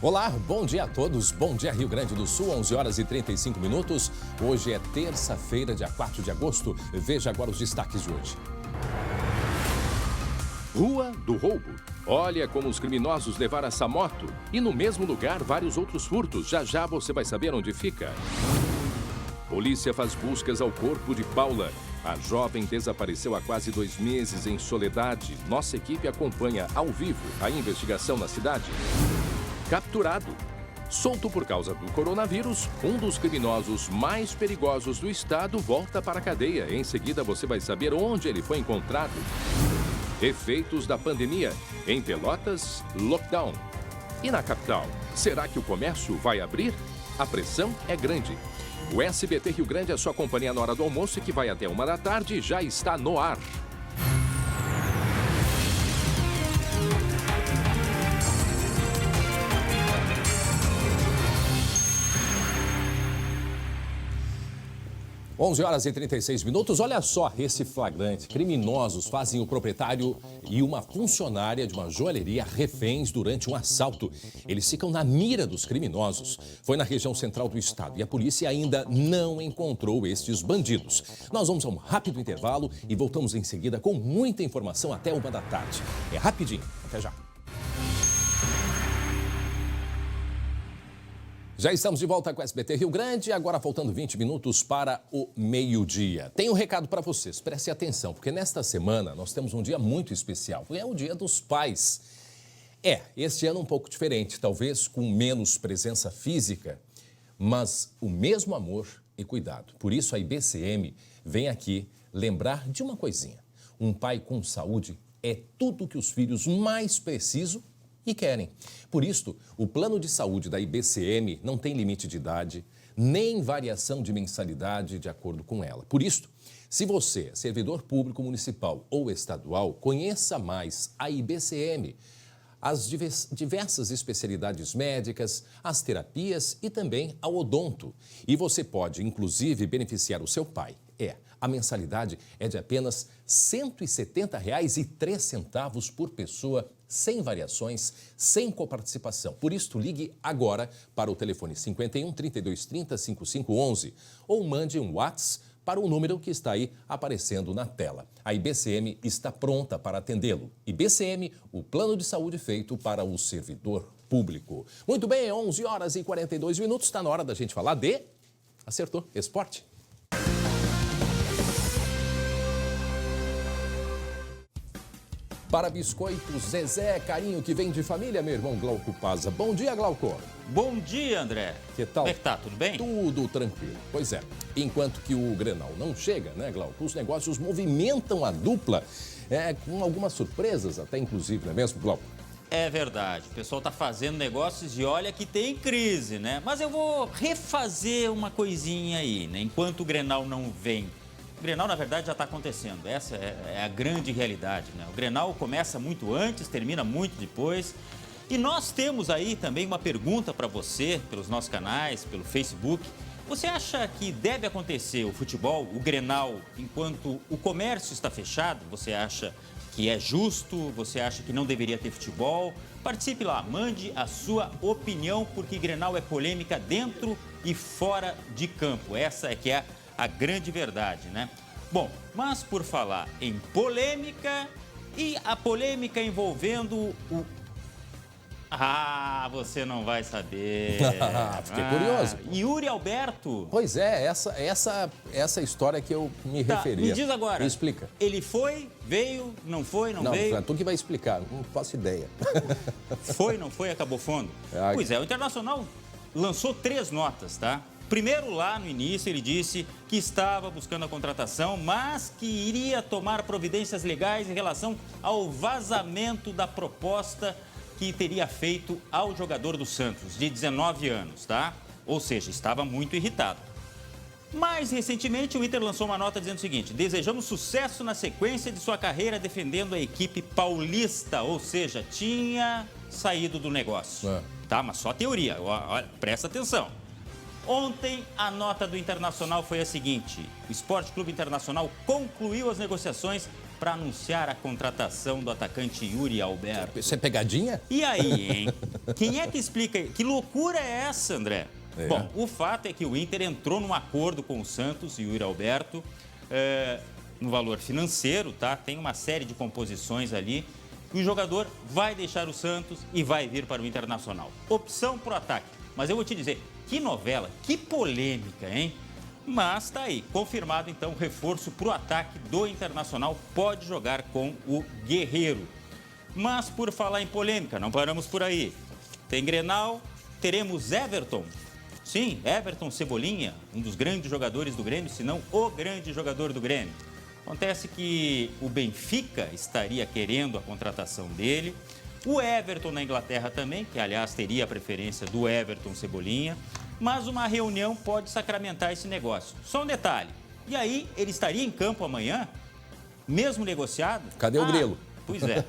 Olá, bom dia a todos. Bom dia, Rio Grande do Sul, 11 horas e 35 minutos. Hoje é terça-feira, dia 4 de agosto. Veja agora os destaques de hoje. Rua do Roubo. Olha como os criminosos levaram essa moto. E no mesmo lugar, vários outros furtos. Já já você vai saber onde fica. Polícia faz buscas ao corpo de Paula. A jovem desapareceu há quase 2 meses em Soledade. Nossa equipe acompanha ao vivo a investigação na cidade. Capturado. Solto por causa do coronavírus, um dos criminosos mais perigosos do estado volta para a cadeia. Em seguida você vai saber onde ele foi encontrado. Efeitos da pandemia. Em Pelotas, lockdown. E na capital, será que o comércio vai abrir? A pressão é grande. O SBT Rio Grande é a sua companhia na hora do almoço, que vai até 1 da tarde e já está no ar. Onze horas e 36 minutos. Olha só esse flagrante. Criminosos fazem o proprietário e uma funcionária de uma joalheria reféns durante um assalto. Eles ficam na mira dos criminosos. Foi na região central do estado e a polícia ainda não encontrou estes bandidos. Nós vamos a um rápido intervalo e voltamos em seguida com muita informação até 1 da tarde. É rapidinho. Até já. Já estamos de volta com o SBT Rio Grande, agora faltando 20 minutos para o meio-dia. Tenho um recado para vocês, prestem atenção, porque nesta semana nós temos um dia muito especial, é o Dia dos Pais. Este ano um pouco diferente, talvez com menos presença física, mas o mesmo amor e cuidado. Por isso a IBCM vem aqui lembrar de uma coisinha. Um pai com saúde é tudo que os filhos mais precisam e querem. Por isso, o plano de saúde da IBCM não tem limite de idade, nem variação de mensalidade de acordo com ela. Por isso, se você é servidor público municipal ou estadual, conheça mais a IBCM, as diversas especialidades médicas, as terapias e também a odonto. E você pode, inclusive, beneficiar o seu pai. A mensalidade é de apenas R$ 170,03 por pessoa, sem variações, sem coparticipação. Por isso, ligue agora para o telefone 51 32 30 5511 ou mande um WhatsApp para o número que está aí aparecendo na tela. A IBCM está pronta para atendê-lo. IBCM, o plano de saúde feito para o servidor público. Muito bem, 11 horas e 42 minutos, está na hora da gente falar de... Acertou, esporte. Para Biscoitos Zezé, carinho que vem de família, meu irmão Glauco Paza. Bom dia, Glauco. Bom dia, André. Que tal? Como é que tá? Tudo bem? Tudo tranquilo. Pois é, enquanto que o Grenal não chega, né, Glauco? Os negócios movimentam a dupla, com algumas surpresas até, inclusive, não é mesmo, Glauco? É verdade, o pessoal tá fazendo negócios e olha que tem crise, né? Mas eu vou refazer uma coisinha aí, né? Enquanto o Grenal não vem. O Grenal, na verdade, já está acontecendo. Essa é a grande realidade, né? O Grenal começa muito antes, termina muito depois. E nós temos aí também uma pergunta para você, pelos nossos canais, pelo Facebook. Você acha que deve acontecer o futebol, o Grenal, enquanto o comércio está fechado? Você acha que é justo? Você acha que não deveria ter futebol? Participe lá, mande a sua opinião, porque Grenal é polêmica dentro e fora de campo. Essa é que é a grande verdade, né? Bom, mas por falar em polêmica e a polêmica envolvendo o... você não vai saber. Fiquei curioso. Yuri Alberto. Pois é, essa história que eu me referia. Me diz agora. Me explica. Ele foi, veio, não foi, não veio? Não, tu que vai explicar, não faço ideia. Foi, não foi, acabou fundo. Pois é, o Internacional lançou 3 notas, tá? Primeiro, lá no início, ele disse que estava buscando a contratação, mas que iria tomar providências legais em relação ao vazamento da proposta que teria feito ao jogador do Santos, de 19 anos, tá? Ou seja, estava muito irritado. Mais recentemente, o Inter lançou uma nota dizendo o seguinte: desejamos sucesso na sequência de sua carreira defendendo a equipe paulista, ou seja, tinha saído do negócio. Tá? Mas só teoria, olha, presta atenção. Ontem, a nota do Internacional foi a seguinte: o Esporte Clube Internacional concluiu as negociações para anunciar a contratação do atacante Yuri Alberto. Isso é pegadinha? E aí, hein? Quem é que explica? Que loucura é essa, André? É. Bom, o fato é que o Inter entrou num acordo com o Santos e o Yuri Alberto no valor financeiro, tá? Tem uma série de composições ali. E o jogador vai deixar o Santos e vai vir para o Internacional. Opção pro ataque. Mas eu vou te dizer, que novela, que polêmica, hein? Mas tá aí, confirmado então o reforço pro ataque do Internacional, pode jogar com o Guerreiro. Mas por falar em polêmica, não paramos por aí. Tem Grenal, teremos Everton. Sim, Everton Cebolinha, um dos grandes jogadores do Grêmio, se não o grande jogador do Grêmio. Acontece que o Benfica estaria querendo a contratação dele. O Everton na Inglaterra também, que aliás teria a preferência do Everton Cebolinha. Mas uma reunião pode sacramentar esse negócio. Só um detalhe. E aí, ele estaria em campo amanhã, mesmo negociado? Cadê o Grilo? Pois é.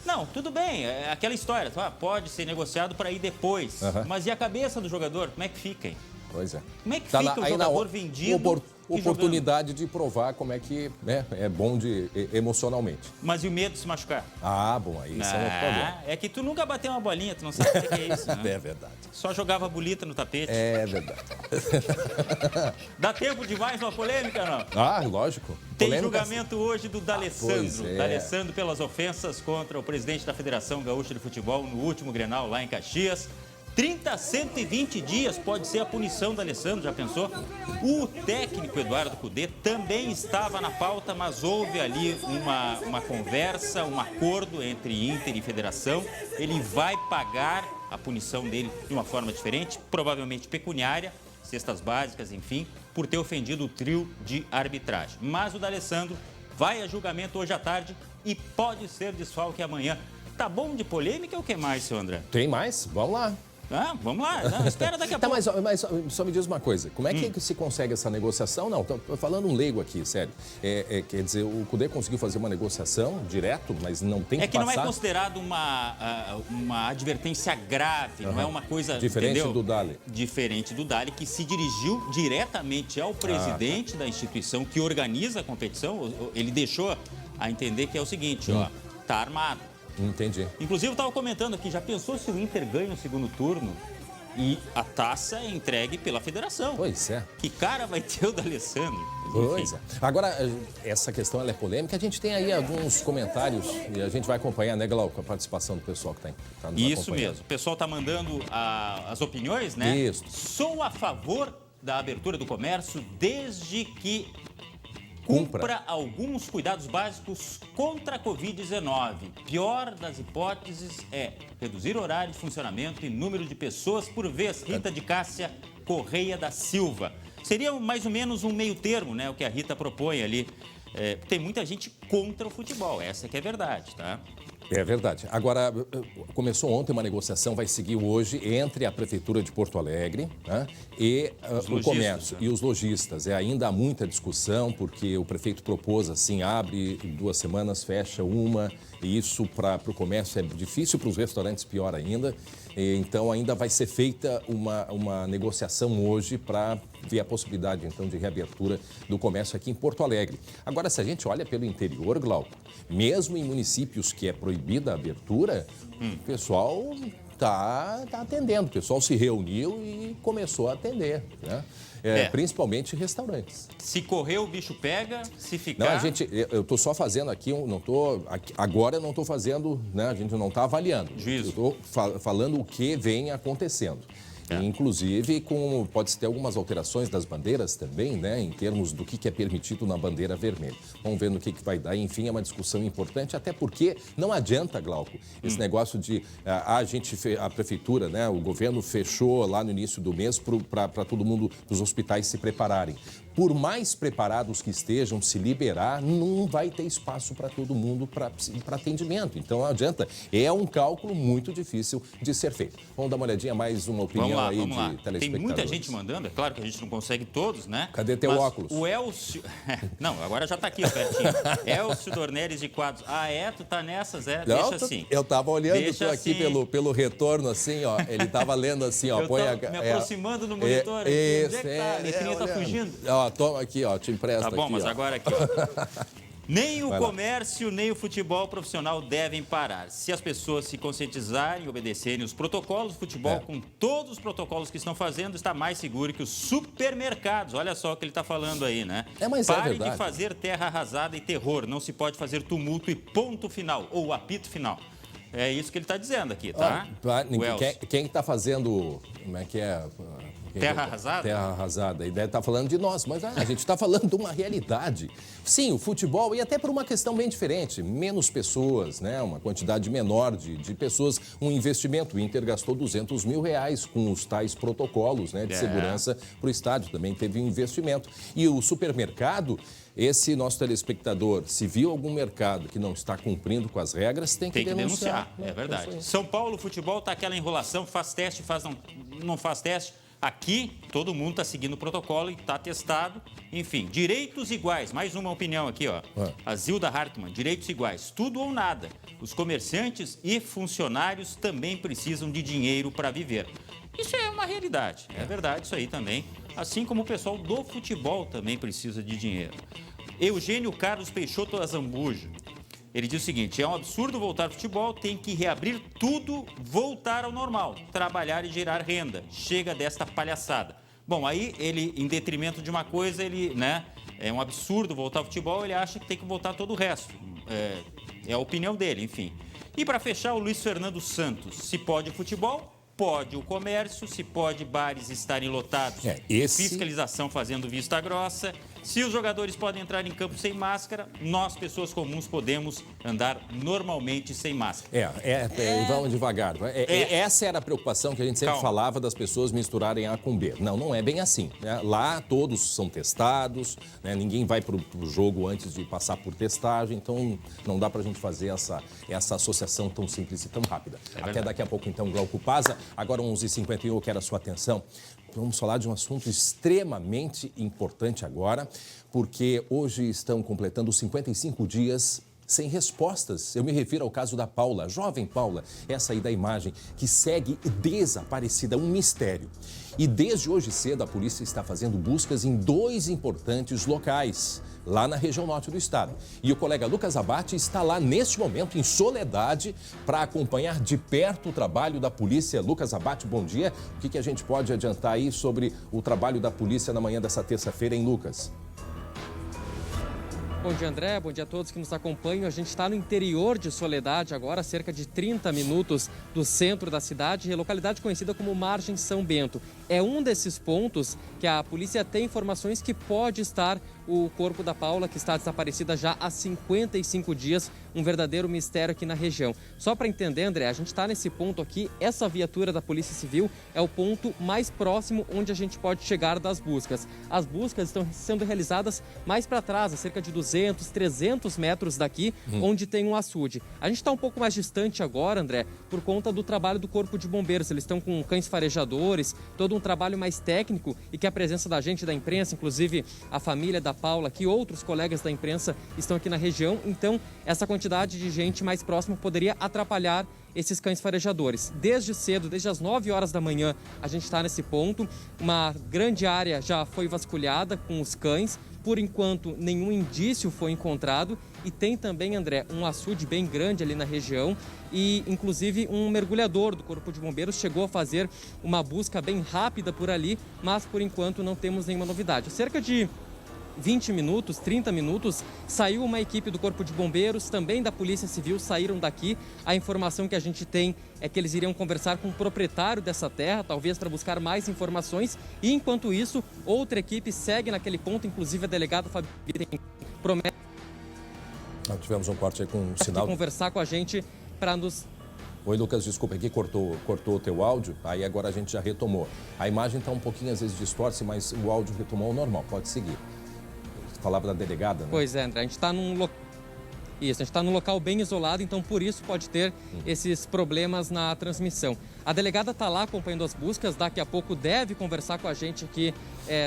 Não, tudo bem, é aquela história. Pode ser negociado para ir depois. Mas e a cabeça do jogador? Como é que fica, hein? Pois é. Como é que fica o jogador vendido oportunidade de provar como é que é bom emocionalmente. Mas e o medo de se machucar? Ah, bom, aí isso é outro problema. É que tu nunca bateu uma bolinha, tu não sabe o que é isso, né? É verdade. Só jogava bolita no tapete. É verdade. Dá tempo de mais uma polêmica, não? Ah, lógico. Tem Polêmica... julgamento hoje do D'Alessandro. D'Alessandro pelas ofensas contra o presidente da Federação Gaúcha de Futebol no último Grenal lá em Caxias. 30 a 120 dias pode ser a punição do D'Alessandro, já pensou? O técnico Eduardo Cudê também estava na pauta, mas houve ali uma conversa, um acordo entre Inter e Federação. Ele vai pagar a punição dele de uma forma diferente, provavelmente pecuniária, cestas básicas, enfim, por ter ofendido o trio de arbitragem. Mas o D'Alessandro vai a julgamento hoje à tarde e pode ser desfalque amanhã. Tá bom de polêmica ou o que mais, seu André? Tem mais? Vamos lá. Vamos lá, não, espera daqui a pouco. Mas só me diz uma coisa, como é que se consegue essa negociação? Não, tô falando um leigo aqui, sério. Quer dizer, o Cudê conseguiu fazer uma negociação direto, mas não tem que passar... não é considerado uma advertência grave, não é uma coisa... Diferente, entendeu? do Dali. Diferente do Dali, que se dirigiu diretamente ao presidente da instituição que organiza a competição. Ele deixou a entender que é o seguinte, tá armado. Entendi. Inclusive, eu estava comentando aqui, já pensou se o Inter ganha o segundo turno e a taça é entregue pela federação? Pois é. Que cara vai ter o D'Alessandro? Pois é. Agora, essa questão ela é polêmica. A gente tem aí alguns comentários e a gente vai acompanhar, né, Glauco, a participação do pessoal que está nos acompanhando. Isso mesmo. O pessoal está mandando as opiniões, né? Isso. Sou a favor da abertura do comércio desde que cumpra alguns cuidados básicos contra a Covid-19. Pior das hipóteses é reduzir horário de funcionamento e número de pessoas por vez. Rita de Cássia Correia da Silva. Seria mais ou menos um meio termo, né? O que a Rita propõe ali. Tem muita gente contra o futebol, essa que é verdade, tá? É verdade. Agora, começou ontem uma negociação, vai seguir hoje entre a Prefeitura de Porto Alegre, né, e o comércio, e os lojistas. Ainda há muita discussão, porque o prefeito propôs assim, abre 2 semanas, fecha uma, e isso para o comércio é difícil, para os restaurantes pior ainda. Então, ainda vai ser feita uma negociação hoje para ver a possibilidade, então, de reabertura do comércio aqui em Porto Alegre. Agora, se a gente olha pelo interior, Glauco, mesmo em municípios que é proibida a abertura, o pessoal está atendendo. O pessoal se reuniu e começou a atender, né? Principalmente restaurantes. Se correr, o bicho pega, se ficar... Não, eu estou só fazendo aqui, agora eu não estou fazendo, né? A gente não está avaliando. Juízo. Eu estou falando o que vem acontecendo. Inclusive, pode-se ter algumas alterações das bandeiras também, né? Em termos do que é permitido na bandeira vermelha. Vamos ver no que vai dar. Enfim, é uma discussão importante, até porque não adianta, Glauco, esse negócio de a prefeitura, né? O governo fechou lá no início do mês para todo mundo, os hospitais se prepararem. Por mais preparados que estejam, se liberar, não vai ter espaço para todo mundo para atendimento. Então, não adianta. É um cálculo muito difícil de ser feito. Vamos dar uma olhadinha, mais uma opinião aí de telespectadores. Tem muita gente mandando, é claro que a gente não consegue todos, né? Cadê teu óculos? O Elcio... Não, agora já está aqui, ó, pertinho. Elcio Dornelles de Quadros. Tu tá nessas, Não, deixa assim. Eu tava olhando deixa aqui assim. pelo retorno, assim, ó. Ele tava lendo assim, ó. Eu tô me aproximando no monitor. Onde é que tá? A letrinha tá fugindo. Ó, toma aqui, ó, te empresto aqui. Tá bom, mas ó. agora aqui, ó. Nem o comércio, nem o futebol profissional devem parar. Se as pessoas se conscientizarem e obedecerem os protocolos, o futebol, com todos os protocolos que estão fazendo, está mais seguro que os supermercados. Olha só o que ele está falando aí, né? Parem de fazer terra arrasada e terror. Não se pode fazer tumulto e ponto final, ou apito final. É isso que ele está dizendo aqui, tá? Quem está fazendo... Como é que é? Terra arrasada? Terra arrasada. E deve estar falando de nós, mas a gente está falando de uma realidade. Sim, o futebol, e até por uma questão bem diferente. Menos pessoas, né? Uma quantidade menor de pessoas. Um investimento. O Inter gastou R$200 mil com os tais protocolos, né, de segurança para o estádio. Também teve um investimento. E o supermercado... Esse nosso telespectador, se viu algum mercado que não está cumprindo com as regras, tem que denunciar. É verdade. São Paulo, futebol, está aquela enrolação, faz teste, não faz teste. Aqui, todo mundo está seguindo o protocolo e está testado. Enfim, direitos iguais. Mais uma opinião aqui, ó. A Zilda Hartmann, direitos iguais. Tudo ou nada. Os comerciantes e funcionários também precisam de dinheiro para viver. Isso é uma realidade. É verdade isso aí também. Assim como o pessoal do futebol também precisa de dinheiro. Eugênio Carlos Peixoto Azambuja. Ele diz o seguinte: é um absurdo voltar ao futebol, tem que reabrir tudo, voltar ao normal, trabalhar e gerar renda. Chega desta palhaçada. Bom, aí ele, em detrimento de uma coisa, ele, né, é um absurdo voltar ao futebol, ele acha que tem que voltar todo o resto. É a opinião dele, enfim. E para fechar, o Luiz Fernando Santos. Se pode futebol, pode o comércio, se pode bares estarem lotados, fiscalização fazendo vista grossa. Se os jogadores podem entrar em campo sem máscara, nós, pessoas comuns, podemos andar normalmente sem máscara. Vamos devagar. Essa era a preocupação que a gente sempre falava das pessoas misturarem A com B. Não é bem assim, né? Lá todos são testados, né? Ninguém vai para o jogo antes de passar por testagem, então não dá para a gente fazer essa associação tão simples e tão rápida. Até daqui a pouco, então, Glauco Pazza. Agora, 11h51, eu quero a sua atenção. Vamos falar de um assunto extremamente importante agora, porque hoje estão completando 55 dias sem respostas. Eu me refiro ao caso da Paula, a jovem Paula, essa aí da imagem, que segue desaparecida, um mistério. E desde hoje cedo a polícia está fazendo buscas em 2 importantes locais, lá na região norte do estado. E o colega Lucas Abate está lá neste momento, em Soledade, para acompanhar de perto o trabalho da polícia. Lucas Abate, bom dia. O que a gente pode adiantar aí sobre o trabalho da polícia na manhã dessa terça-feira, hein, Lucas? Bom dia, André. Bom dia a todos que nos acompanham. A gente está no interior de Soledade agora, cerca de 30 minutos do centro da cidade, localidade conhecida como Margem São Bento. É um desses pontos que a polícia tem informações que pode estar o corpo da Paula, que está desaparecida já há 55 dias, um verdadeiro mistério aqui na região. Só para entender, André, a gente está nesse ponto aqui, essa viatura da Polícia Civil é o ponto mais próximo onde a gente pode chegar das buscas. As buscas estão sendo realizadas mais para trás, a cerca de 200, 300 metros daqui, onde tem um açude. A gente está um pouco mais distante agora, André, por conta do trabalho do Corpo de Bombeiros. Eles estão com cães farejadores, todo um trabalho mais técnico e que a presença da gente da imprensa, inclusive a família da Paula, que outros colegas da imprensa estão aqui na região. Então, essa quantidade de gente mais próxima poderia atrapalhar esses cães farejadores. Desde cedo, desde as 9 horas da manhã, a gente está nesse ponto. Uma grande área já foi vasculhada com os cães. Por enquanto, nenhum indício foi encontrado. E tem também, André, um açude bem grande ali na região. E, inclusive, um mergulhador do Corpo de Bombeiros chegou a fazer uma busca bem rápida por ali. Mas, por enquanto, não temos nenhuma novidade. Cerca de 20 minutos, 30 minutos, saiu uma equipe do Corpo de Bombeiros, também da Polícia Civil, saíram daqui. A informação que a gente tem é que eles iriam conversar com o proprietário dessa terra, talvez para buscar mais informações. E, enquanto isso, outra equipe segue naquele ponto, inclusive a delegada Fabi promete... Nós tivemos um corte aí com um sinal... conversar com a gente para nos... Oi, Lucas, desculpa, aqui cortou o teu áudio, aí agora a gente já retomou. A imagem está um pouquinho, às vezes, distorce, mas o áudio retomou ao normal, pode seguir. Falava da delegada, né? Pois é, André, a gente está num local bem isolado, então por isso pode ter esses problemas na transmissão. A delegada está lá acompanhando as buscas, daqui a pouco deve conversar com a gente aqui,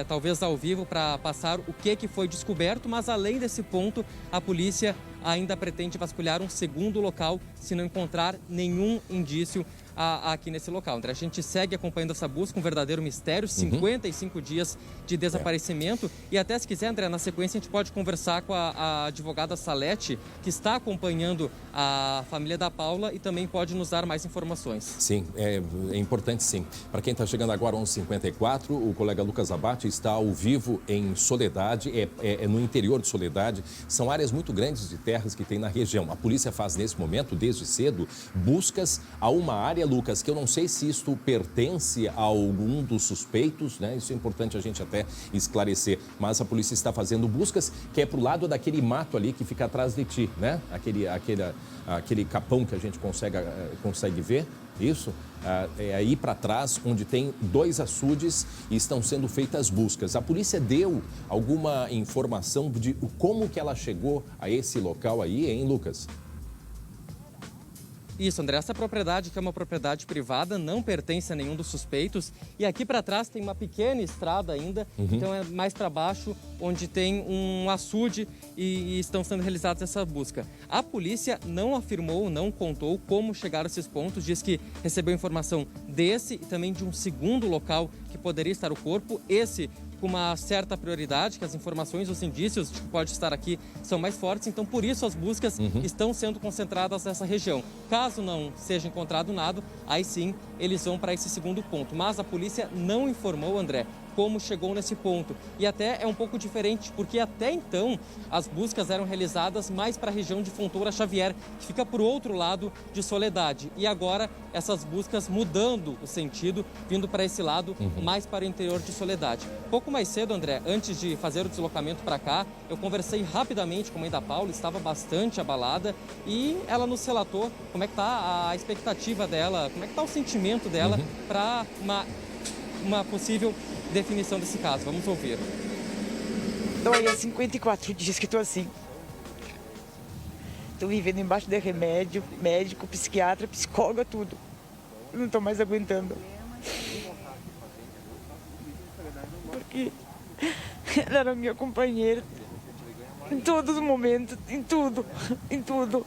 talvez ao vivo, para passar o que foi descoberto, mas além desse ponto, a polícia ainda pretende vasculhar um segundo local se não encontrar nenhum indício aqui nesse local. André, a gente segue acompanhando essa busca, um verdadeiro mistério, 55 dias de desaparecimento. E até se quiser, André, na sequência a gente pode conversar com a advogada Salete, que está acompanhando a família da Paula e também pode nos dar mais informações. Sim, é importante sim. Para quem está chegando agora, 11h54, o colega Lucas Abate está ao vivo em Soledade, é no interior de Soledade. São áreas muito grandes de terras que tem na região. A polícia faz nesse momento, desde cedo, buscas a uma área, Lucas, que eu não sei se isto pertence a algum dos suspeitos, né? Isso é importante a gente até esclarecer. Mas a polícia está fazendo buscas que é pro lado daquele mato ali que fica atrás de ti, né? Aquele capão que a gente consegue ver, isso? É aí para trás, onde tem 2 açudes e estão sendo feitas buscas. A polícia deu alguma informação de como que ela chegou a esse local aí, hein, Lucas? Isso, André, essa propriedade, que é uma propriedade privada, não pertence a nenhum dos suspeitos. E aqui para trás tem uma pequena estrada ainda, então é mais para baixo, onde tem um açude e estão sendo realizadas essa busca. A polícia não afirmou, não contou como chegaram a esses pontos, diz que recebeu informação desse e também de um segundo local que poderia estar o corpo, esse com uma certa prioridade, que as informações, os indícios de que pode estar aqui são mais fortes, então por isso as buscas estão sendo concentradas nessa região. Caso não seja encontrado nada, aí sim eles vão para esse segundo ponto. Mas a polícia não informou, André, como chegou nesse ponto. E até é um pouco diferente, porque até então as buscas eram realizadas mais para a região de Fontoura Xavier, que fica por outro lado de Soledade. E agora essas buscas mudando o sentido, vindo para esse lado, mais para o interior de Soledade. Pouco mais cedo, André, antes de fazer o deslocamento para cá, eu conversei rapidamente com a mãe da Paula, estava bastante abalada e ela nos relatou como é que está a expectativa dela, como é que está o sentimento dela para uma possível definição desse caso. Vamos ouvir. Olha, 54 dias que estou assim. Estou vivendo embaixo de remédio, médico, psiquiatra, psicóloga, tudo. Não estou mais aguentando. Porque ela era minha companheira em todos os momentos, em tudo, em tudo.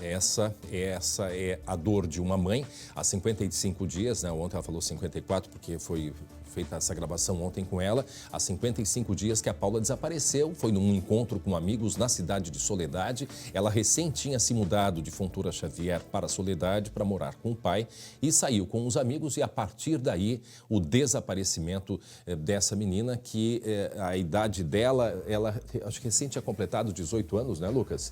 Essa é a dor de uma mãe há 55 dias, né? Ontem ela falou 54 porque foi feita essa gravação ontem com ela. Há 55 dias que a Paula desapareceu, foi num encontro com amigos na cidade de Soledade. Ela recém tinha se mudado de Fontoura Xavier para Soledade para morar com o pai e saiu com os amigos e a partir daí o desaparecimento dessa menina que a idade dela, ela acho que recém tinha completado 18 anos, né, Lucas?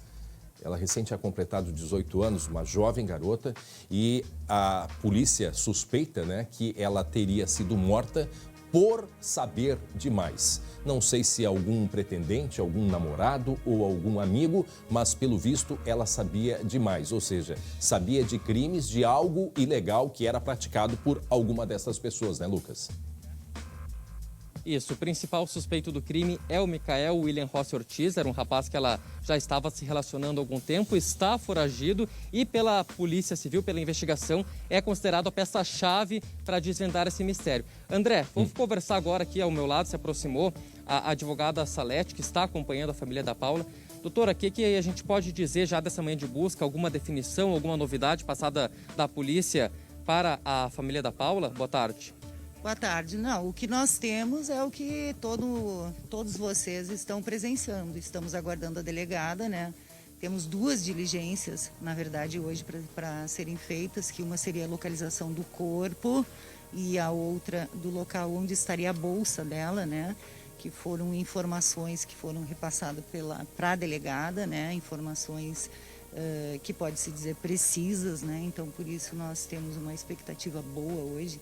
Ela recém tinha completado 18 anos, uma jovem garota, e a polícia suspeita, né, que ela teria sido morta por saber demais. Não sei se algum pretendente, algum namorado ou algum amigo, mas pelo visto ela sabia demais, ou seja, sabia de crimes, de algo ilegal que era praticado por alguma dessas pessoas, né, Lucas? Isso, o principal suspeito do crime é o Micael William Rossi Ortiz, era um rapaz que ela já estava se relacionando há algum tempo, está foragido e pela Polícia Civil, pela investigação, é considerado a peça-chave para desvendar esse mistério. André, vamos conversar agora aqui ao meu lado, se aproximou a advogada Salete, que está acompanhando a família da Paula. Doutora, o que a gente pode dizer já dessa manhã de busca? Alguma definição, alguma novidade passada da polícia para a família da Paula? Boa tarde. Boa tarde. Não, o que nós temos é o que todos vocês estão presenciando. Estamos aguardando a delegada, né? Temos 2 diligências, na verdade, hoje para serem feitas, que uma seria a localização do corpo e a outra do local onde estaria a bolsa dela, né? Que foram informações que foram repassadas para a delegada, né? Informações que pode-se dizer precisas, né? Então, por isso, nós temos uma expectativa boa hoje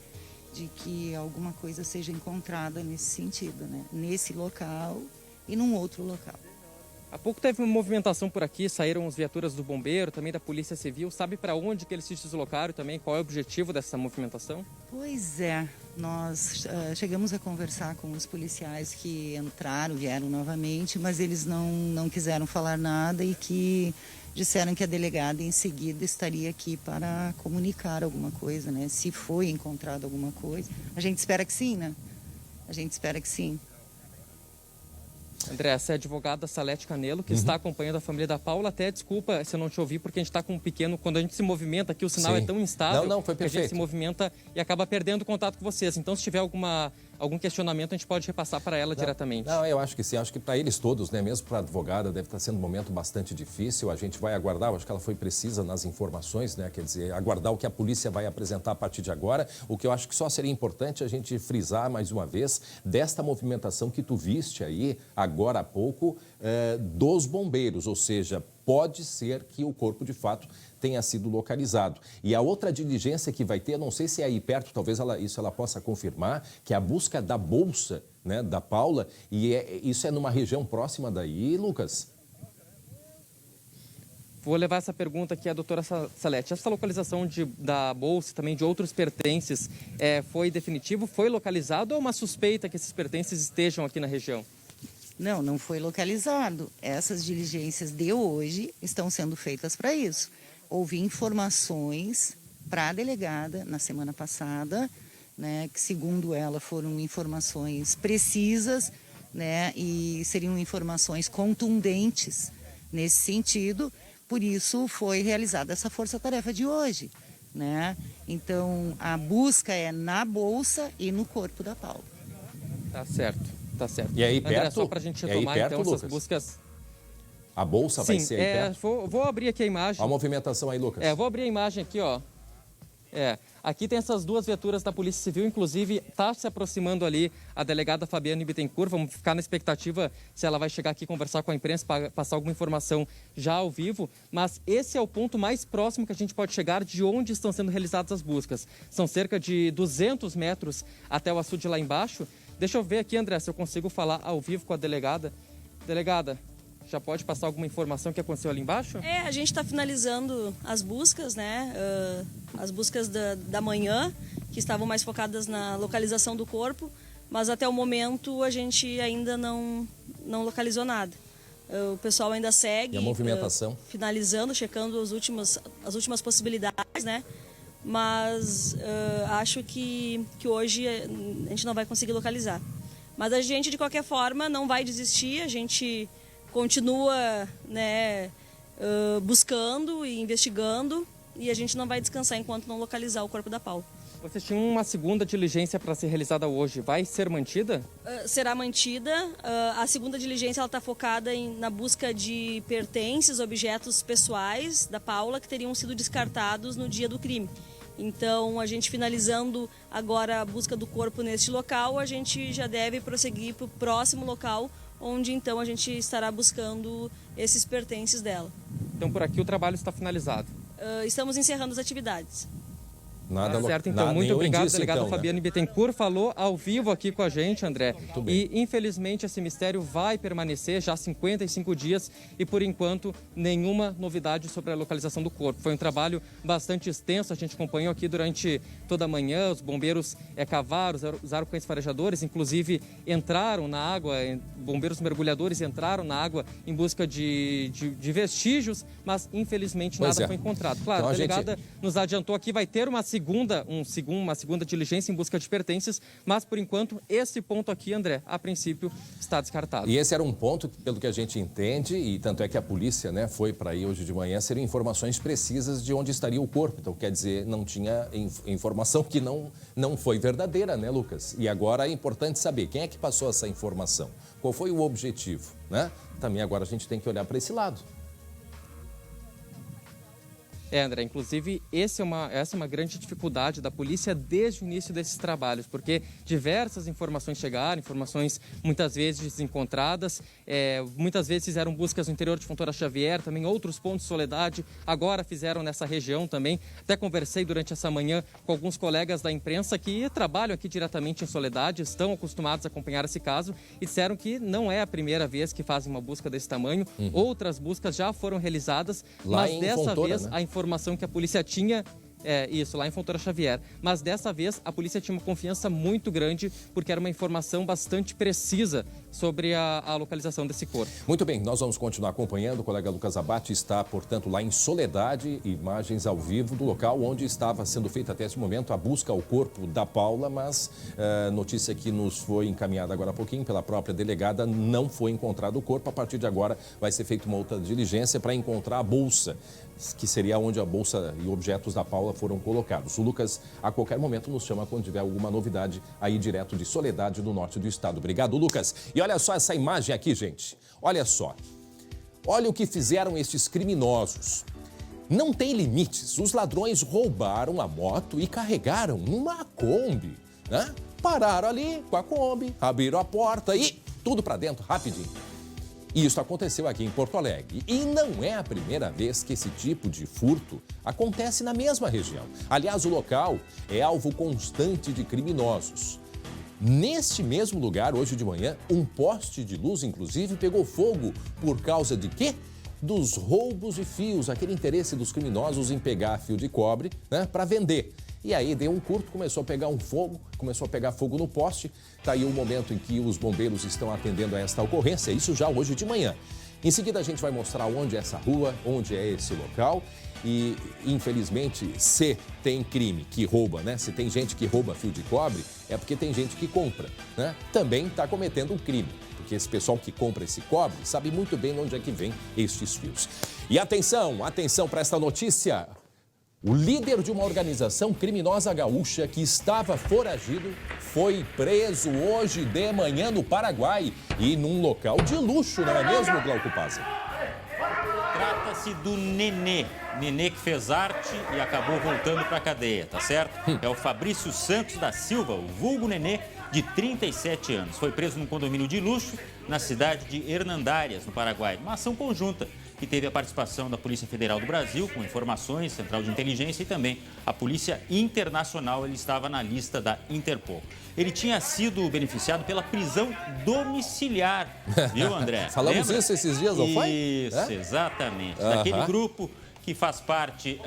de que alguma coisa seja encontrada nesse sentido, né? Nesse local e num outro local. Há pouco teve uma movimentação por aqui, saíram as viaturas do bombeiro, também da Polícia Civil. Sabe para onde que eles se deslocaram também? Qual é o objetivo dessa movimentação? Pois é, nós chegamos a conversar com os policiais que entraram, vieram novamente, mas eles não quiseram falar nada e que disseram que a delegada em seguida estaria aqui para comunicar alguma coisa, né? Se foi encontrado alguma coisa. A gente espera que sim, né? A gente espera que sim. André, essa é a advogada Salete Canelo, que está acompanhando a família da Paula. Até desculpa se eu não te ouvi, porque a gente está com um pequeno... Quando a gente se movimenta aqui, o sinal é tão instável foi que a gente se movimenta e acaba perdendo contato com vocês. Então, se tiver algum questionamento, a gente pode repassar para ela diretamente. Não, eu acho que sim. Acho que para eles todos, né? Mesmo para a advogada, deve estar sendo um momento bastante difícil. A gente vai aguardar. Eu acho que ela foi precisa nas informações, né? Quer dizer, aguardar o que a polícia vai apresentar a partir de agora. O que eu acho que só seria importante a gente frisar mais uma vez desta movimentação que tu viste aí, agora há pouco, dos bombeiros. Ou seja, pode ser que o corpo, de fato, tenha sido localizado. E a outra diligência que vai ter, não sei se é aí perto, talvez ela possa confirmar, que é a busca da bolsa, né, da Paula, e isso é numa região próxima daí, Lucas? Vou levar essa pergunta aqui à doutora Salete. Essa localização da bolsa e também de outros pertences foi definitivo? Foi localizado ou uma suspeita que esses pertences estejam aqui na região? Não, não foi localizado. Essas diligências de hoje estão sendo feitas para isso. Houve informações para a delegada na semana passada, né, que segundo ela foram informações precisas, né, e seriam informações contundentes nesse sentido. Por isso foi realizada essa força-tarefa de hoje, né? Então a busca é na bolsa e no corpo da Paula. Tá certo, tá certo. E aí André, perto? só para a gente retomar então Lucas? essas buscas. A bolsa vai ser aí perto? Vou abrir aqui a imagem. A movimentação aí, Lucas. Vou abrir a imagem aqui, ó. Aqui tem essas duas viaturas da Polícia Civil, inclusive está se aproximando ali a delegada Fabiane Bittencourt. Vamos ficar na expectativa se ela vai chegar aqui conversar com a imprensa, para passar alguma informação já ao vivo. Mas esse é o ponto mais próximo que a gente pode chegar de onde estão sendo realizadas as buscas. São cerca de 200 metros até o açude lá embaixo. Deixa eu ver aqui, André, se eu consigo falar ao vivo com a delegada. Delegada, já pode passar alguma informação que aconteceu ali embaixo? A gente está finalizando as buscas, né? As buscas da manhã, que estavam mais focadas na localização do corpo, mas até o momento a gente ainda não localizou nada. O pessoal ainda segue e a movimentação? Finalizando, checando as últimas possibilidades, né? Mas acho que hoje a gente não vai conseguir localizar. Mas a gente, de qualquer forma, não vai desistir, a gente continua, né, buscando e investigando, e a gente não vai descansar enquanto não localizar o corpo da Paula. Vocês tinham uma segunda diligência para ser realizada hoje. Vai ser mantida? Será mantida. A segunda diligência está focada na busca de pertences, objetos pessoais da Paula que teriam sido descartados no dia do crime. Então, a gente finalizando agora a busca do corpo neste local, a gente já deve prosseguir para o próximo local, onde então a gente estará buscando esses pertences dela. Então por aqui o trabalho está finalizado. Estamos encerrando as atividades. Nada certo, então muito obrigado, delegada então, Fabiane Bittencourt, falou ao vivo aqui com a gente, André. E infelizmente esse mistério vai permanecer já 55 dias e por enquanto nenhuma novidade sobre a localização do corpo. Foi um trabalho bastante extenso, a gente acompanhou aqui durante toda a manhã, os bombeiros cavaram, usaram cães farejadores, inclusive entraram na água, bombeiros mergulhadores entraram na água em busca de vestígios, mas infelizmente nada foi encontrado. Claro, então, a delegada nos adiantou aqui, vai ter uma segunda diligência em busca de pertences, mas por enquanto esse ponto aqui, André, a princípio está descartado. E esse era um ponto, pelo que a gente entende, e tanto é que a polícia, né, foi para aí hoje de manhã, seriam informações precisas de onde estaria o corpo. Então, quer dizer, não tinha informação que não foi verdadeira, né, Lucas? E agora é importante saber quem é que passou essa informação, qual foi o objetivo, né? Também agora a gente tem que olhar para esse lado. André, inclusive essa é uma grande dificuldade da polícia desde o início desses trabalhos, porque diversas informações chegaram, informações muitas vezes desencontradas, muitas vezes fizeram buscas no interior de Fontoura Xavier, também outros pontos de Soledade, agora fizeram nessa região também. Até conversei durante essa manhã com alguns colegas da imprensa que trabalham aqui diretamente em Soledade, estão acostumados a acompanhar esse caso e disseram que não é a primeira vez que fazem uma busca desse tamanho, outras buscas já foram realizadas, mas dessa Fontoura, vez, né? A informação que a polícia tinha lá em Fontoura Xavier. Mas dessa vez a polícia tinha uma confiança muito grande porque era uma informação bastante precisa sobre a localização desse corpo. Muito bem, nós vamos continuar acompanhando. O colega Lucas Abate está, portanto, lá em Soledade, imagens ao vivo do local onde estava sendo feita até esse momento a busca ao corpo da Paula, mas notícia que nos foi encaminhada agora há pouquinho pela própria delegada, não foi encontrado o corpo. A partir de agora vai ser feita uma outra diligência para encontrar a bolsa, que seria onde a bolsa e objetos da Paula foram colocados. O Lucas, a qualquer momento, nos chama quando tiver alguma novidade aí direto de Soledade, do norte do estado. Obrigado, Lucas. E olha só essa imagem aqui, gente. Olha só. Olha o que fizeram estes criminosos. Não tem limites. Os ladrões roubaram a moto e carregaram numa Kombi, né? Pararam ali com a Kombi, abriram a porta e tudo para dentro, rapidinho. Isso aconteceu aqui em Porto Alegre e não é a primeira vez que esse tipo de furto acontece na mesma região. Aliás, o local é alvo constante de criminosos. Neste mesmo lugar, hoje de manhã, um poste de luz, inclusive, pegou fogo por causa de quê? Dos roubos de fios, aquele interesse dos criminosos em pegar fio de cobre, né, para vender. E aí deu um curto, começou a pegar fogo no poste. Está aí o momento em que os bombeiros estão atendendo a esta ocorrência, isso já hoje de manhã. Em seguida a gente vai mostrar onde é essa rua, onde é esse local e, infelizmente, se tem crime que rouba, né? Se tem gente que rouba fio de cobre, é porque tem gente que compra, né? Também está cometendo um crime, porque esse pessoal que compra esse cobre sabe muito bem de onde é que vem estes fios. E atenção para esta notícia. O líder de uma organização criminosa gaúcha que estava foragido foi preso hoje de manhã no Paraguai e num local de luxo, não é mesmo, Glauco Pazzi? Trata-se do Nenê. Nenê que fez arte e acabou voltando para a cadeia, tá certo? É o Fabrício Santos da Silva, o vulgo Nenê, de 37 anos. Foi preso num condomínio de luxo na cidade de Hernandárias, no Paraguai. Uma ação conjunta que teve a participação da Polícia Federal do Brasil, com informações, Central de Inteligência e também a Polícia Internacional. Ele estava na lista da Interpol. Ele tinha sido beneficiado pela prisão domiciliar, viu, André? Falamos Lembra? isso esses dias, não foi? Isso, exatamente. Daquele grupo que faz parte,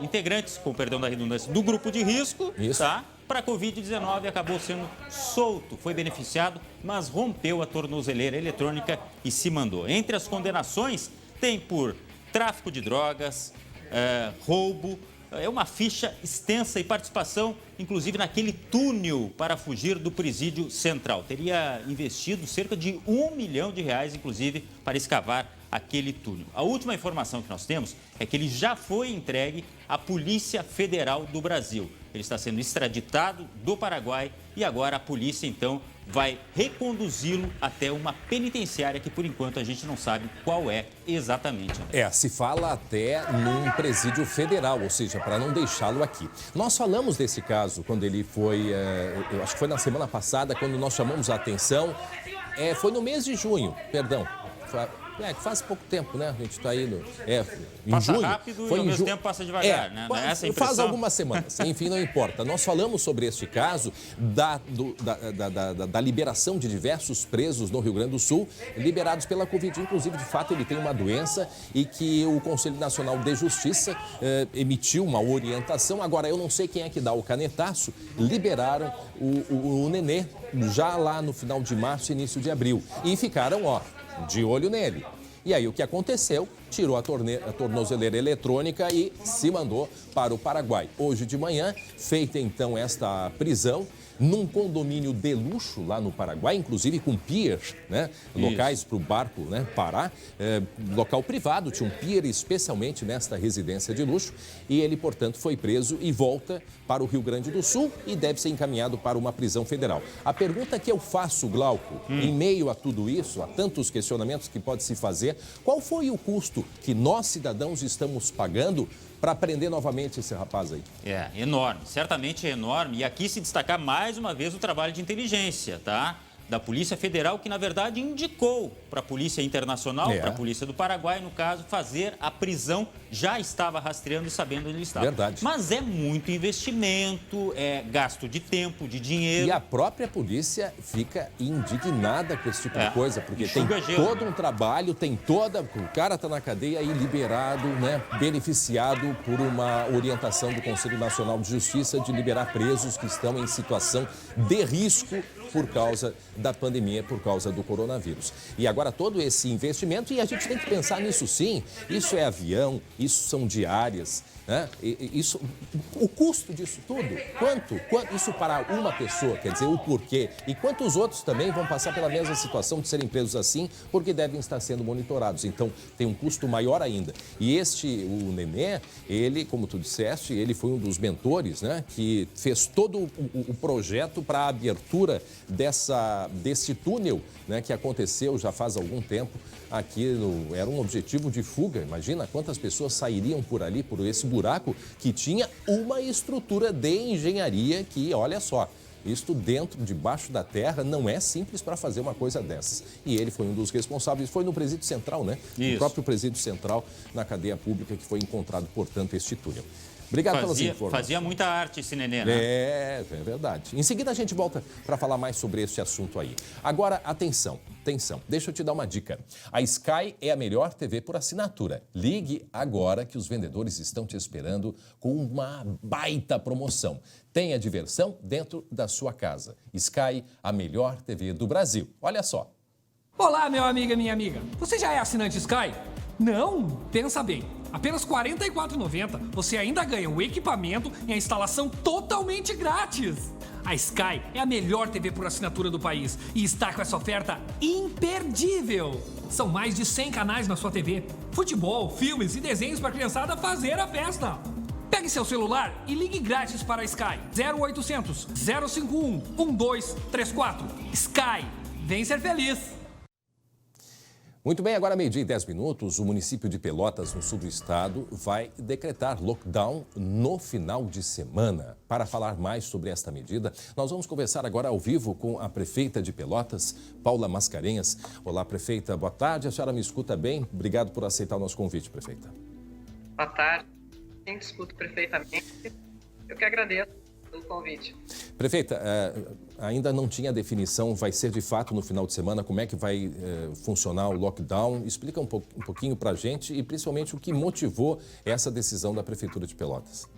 integrantes, com perdão da redundância, do grupo de risco, tá? Para a Covid-19, acabou sendo solto, foi beneficiado, mas rompeu a tornozeleira eletrônica e se mandou. Entre as condenações, tem por tráfico de drogas, roubo, é uma ficha extensa e participação, inclusive, naquele túnel para fugir do presídio central. Teria investido cerca de R$1 milhão, inclusive, para escavar aquele túnel. A última informação que nós temos é que ele já foi entregue à Polícia Federal do Brasil. Ele está sendo extraditado do Paraguai e agora a polícia, então, vai reconduzi-lo até uma penitenciária que, por enquanto, a gente não sabe qual é exatamente. Se fala até num presídio federal, ou seja, para não deixá-lo aqui. Nós falamos desse caso quando ele foi, eu acho que foi na semana passada, quando nós chamamos a atenção, foi no mês de junho, perdão. Faz pouco tempo, né? A gente está aí em passa junho. Rápido e ao mesmo tempo passa devagar, né? Essa impressão. Faz algumas semanas, enfim, não importa. Nós falamos sobre este caso da liberação de diversos presos no Rio Grande do Sul, liberados pela Covid. Inclusive, de fato, ele tem uma doença e que o Conselho Nacional de Justiça emitiu uma orientação. Agora, eu não sei quem é que dá o canetaço. Liberaram o Nenê já lá no final de março, início de abril. E ficaram, de olho nele. E aí o que aconteceu? Tirou a tornozeleira eletrônica e se mandou para o Paraguai. Hoje de manhã, feita então esta prisão num condomínio de luxo lá no Paraguai, inclusive com pier, né? Locais para o barco, né, parar. Local privado, tinha um pier especialmente nesta residência de luxo. E ele, portanto, foi preso e volta para o Rio Grande do Sul e deve ser encaminhado para uma prisão federal. A pergunta que eu faço, Glauco, em meio a tudo isso, a tantos questionamentos que pode se fazer, qual foi o custo que nós, cidadãos, estamos pagando para prender novamente esse rapaz aí? Enorme, certamente é enorme. E aqui se destacar mais uma vez o trabalho de inteligência, tá? Da Polícia Federal, que na verdade indicou para a Polícia Internacional, para a Polícia do Paraguai, no caso, fazer a prisão. Já estava rastreando e sabendo onde ele estava. Verdade. Mas é muito investimento, é gasto de tempo, de dinheiro. E a própria polícia fica indignada com esse tipo de coisa, porque tem gelo. Todo um trabalho, o cara está na cadeia e liberado, né, beneficiado por uma orientação do Conselho Nacional de Justiça de liberar presos que estão em situação de risco por causa da pandemia, por causa do coronavírus. E agora todo esse investimento, e a gente tem que pensar nisso sim, isso é avião, isso são diárias, né? O custo disso tudo, quanto isso para uma pessoa, quer dizer, o porquê, e quantos outros também vão passar pela mesma situação de serem presos assim, porque devem estar sendo monitorados. Então, tem um custo maior ainda. E o Nenê, ele, como tu disseste, ele foi um dos mentores, né, que fez todo o projeto para a abertura desse túnel, né, que aconteceu já faz algum tempo aqui. Era um objetivo de fuga. Imagina quantas pessoas sairiam por ali, por esse buraco que tinha uma estrutura de engenharia que, olha só, isto debaixo da terra, não é simples para fazer uma coisa dessas. E ele foi um dos responsáveis, foi no Presídio Central, né? Isso. No próprio Presídio Central, na cadeia pública, que foi encontrado, portanto, este túnel. Obrigado pelas informações. Fazia muita arte esse Nenê, né? É verdade. Em seguida a gente volta para falar mais sobre este assunto aí. Agora, atenção, deixa eu te dar uma dica. A Sky é a melhor TV por assinatura. Ligue agora que os vendedores estão te esperando com uma baita promoção. Tenha diversão dentro da sua casa. Sky, a melhor TV do Brasil. Olha só. Olá, meu amigo e minha amiga. Você já é assinante Sky? Não? Pensa bem. Apenas R$ 44,90 você ainda ganha o equipamento e a instalação totalmente grátis. A Sky é a melhor TV por assinatura do país e está com essa oferta imperdível. São mais de 100 canais na sua TV. Futebol, filmes e desenhos para a criançada fazer a festa. Pegue seu celular e ligue grátis para a Sky. 0800 051 1234. Sky, vem ser feliz. Muito bem, agora 12:10, o município de Pelotas, no sul do estado, vai decretar lockdown no final de semana. Para falar mais sobre esta medida, nós vamos conversar agora ao vivo com a prefeita de Pelotas, Paula Mascarenhas. Olá, prefeita, boa tarde. A senhora me escuta bem? Obrigado por aceitar o nosso convite, prefeita. Boa tarde. Sim, escuto perfeitamente. Eu que agradeço pelo convite. Prefeita, ainda não tinha definição, vai ser de fato no final de semana, como é que vai funcionar o lockdown? Explica um pouquinho para a gente e principalmente o que motivou essa decisão da Prefeitura de Pelotas.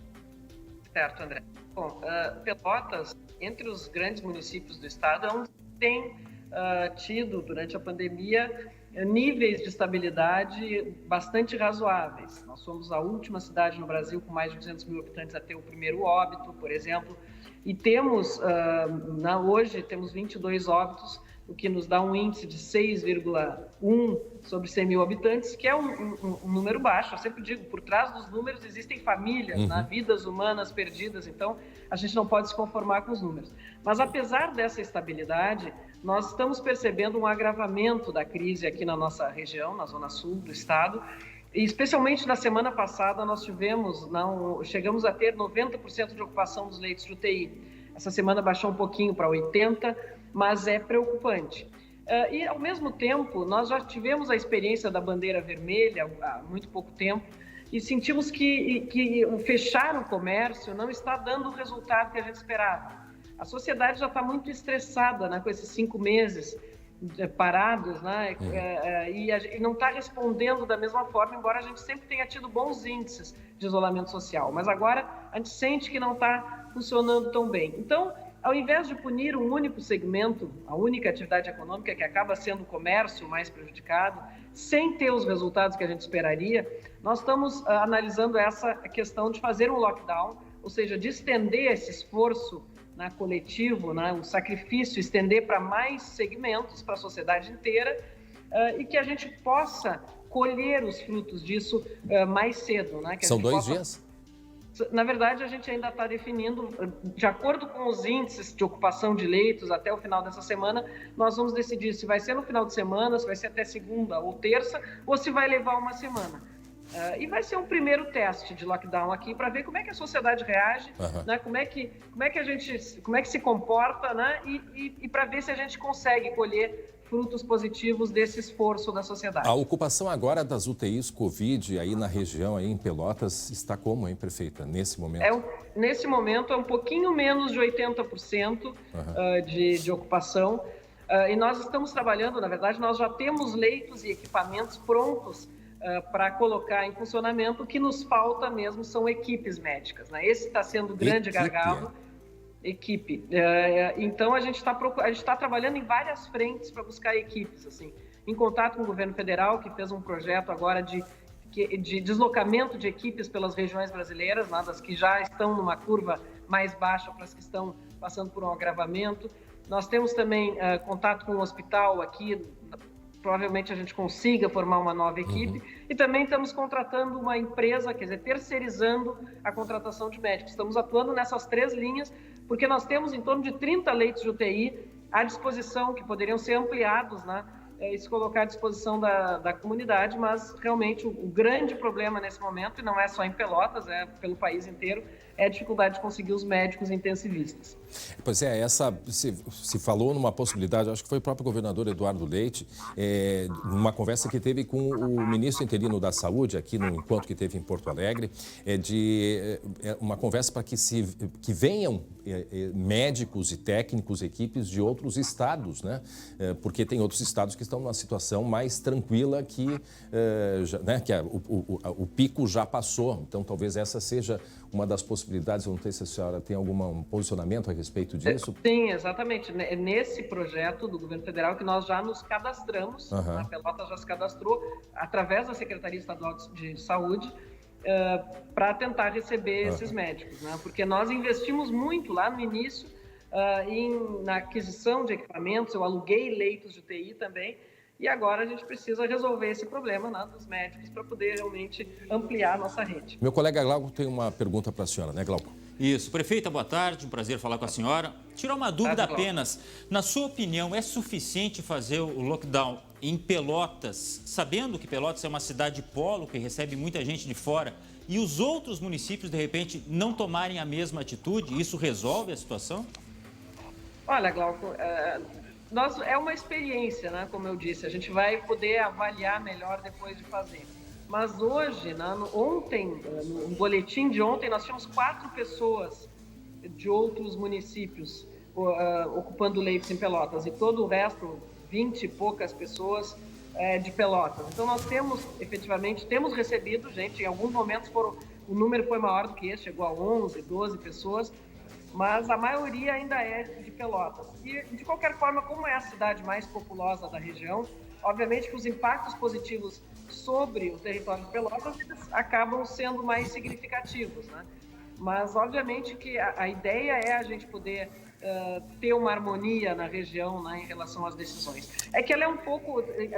Certo, André. Bom, Pelotas, entre os grandes municípios do estado, é um que tem tido, durante a pandemia, níveis de estabilidade bastante razoáveis. Nós somos a última cidade no Brasil com mais de 200 mil habitantes a ter o primeiro óbito, por exemplo, e temos, hoje, temos 22 óbitos, o que nos dá um índice de 6,1 sobre 100 mil habitantes, que é um número baixo. Eu sempre digo, por trás dos números existem famílias, vidas humanas perdidas, então a gente não pode se conformar com os números. Mas apesar dessa estabilidade, nós estamos percebendo um agravamento da crise aqui na nossa região, na zona sul do estado, e especialmente na semana passada nós chegamos a ter 90% de ocupação dos leitos de UTI. Essa semana baixou um pouquinho para 80%, mas é preocupante. E, ao mesmo tempo, nós já tivemos a experiência da bandeira vermelha há muito pouco tempo e sentimos que o fechar o comércio não está dando o resultado que a gente esperava. A sociedade já está muito estressada, né, com esses 5 meses parados, né, e não está respondendo da mesma forma, embora a gente sempre tenha tido bons índices de isolamento social. Mas agora a gente sente que não está funcionando tão bem. Então, ao invés de punir um único segmento, a única atividade econômica que acaba sendo o comércio mais prejudicado, sem ter os resultados que a gente esperaria, nós estamos analisando essa questão de fazer um lockdown, ou seja, de estender esse esforço coletivo, o sacrifício, estender para mais segmentos, para a sociedade inteira, e que a gente possa colher os frutos disso mais cedo. São 2 dias? Na verdade, a gente ainda está definindo, de acordo com os índices de ocupação de leitos até o final dessa semana, nós vamos decidir se vai ser no final de semana, se vai ser até segunda ou terça, ou se vai levar uma semana. E vai ser um primeiro teste de lockdown aqui para ver como é que a sociedade reage, como é que se comporta, e para ver se a gente consegue colher frutos positivos desse esforço da sociedade. A ocupação agora das UTIs Covid aí na região, aí em Pelotas, está como, hein, prefeita, nesse momento? Nesse momento é um pouquinho menos de 80% de ocupação. E nós estamos trabalhando, na verdade, nós já temos leitos e equipamentos prontos para colocar em funcionamento. O que nos falta mesmo são equipes médicas. Esse está sendo o grande gargalo. equipe. Então, a gente está trabalhando em várias frentes para buscar equipes, assim, em contato com o governo federal, que fez um projeto agora de deslocamento de equipes pelas regiões brasileiras, né, das que já estão numa curva mais baixa para as que estão passando por um agravamento. Nós temos também contato com o hospital aqui, provavelmente a gente consiga formar uma nova equipe, e também estamos contratando uma empresa, quer dizer, terceirizando a contratação de médicos. Estamos atuando nessas 3 linhas, porque nós temos em torno de 30 leitos de UTI à disposição, que poderiam ser ampliados, né, e se colocar à disposição da comunidade, mas realmente o grande problema nesse momento, e não é só em Pelotas, é pelo país inteiro, é a dificuldade de conseguir os médicos intensivistas. Pois é, se falou numa possibilidade, acho que foi o próprio governador Eduardo Leite, numa conversa que teve com o ministro interino da Saúde, aqui no encontro que teve em Porto Alegre, uma conversa para que venham médicos e técnicos, equipes de outros estados, né? Porque tem outros estados que estão numa situação mais tranquila que o pico já passou. Então, talvez essa seja uma das possibilidades. Eu não sei se a senhora tem algum posicionamento a respeito disso. Sim, exatamente. É nesse projeto do governo federal que nós já nos cadastramos, a Pelotas já se cadastrou, através da Secretaria Estadual de Saúde, para tentar receber esses médicos, né? Porque nós investimos muito lá no início na aquisição de equipamentos, eu aluguei leitos de UTI também, e agora a gente precisa resolver esse problema, né, dos médicos para poder realmente ampliar a nossa rede. Meu colega Glauco tem uma pergunta para a senhora, né, Glauco? Isso. Prefeita, boa tarde, um prazer falar com a senhora. Tirar uma dúvida apenas, na sua opinião, é suficiente fazer o lockdown em Pelotas, sabendo que Pelotas é uma cidade polo, que recebe muita gente de fora, e os outros municípios, de repente, não tomarem a mesma atitude? Isso resolve a situação? Olha, Glauco, é uma experiência, né? Como eu disse, a gente vai poder avaliar melhor depois de fazer. Mas hoje, no boletim de ontem, nós tínhamos 4 pessoas de outros municípios ocupando leitos em Pelotas, e todo o resto, 20 e poucas pessoas de Pelotas. Então, nós efetivamente recebido gente, em alguns momentos o número foi maior do que esse, chegou a 11, 12 pessoas, mas a maioria ainda é de Pelotas. E, de qualquer forma, como é a cidade mais populosa da região, obviamente que os impactos positivos sobre o território de Pelotas acabam sendo mais significativos, né? Mas, obviamente, que a ideia é a gente poder ter uma harmonia na região, né, em relação às decisões. É que ela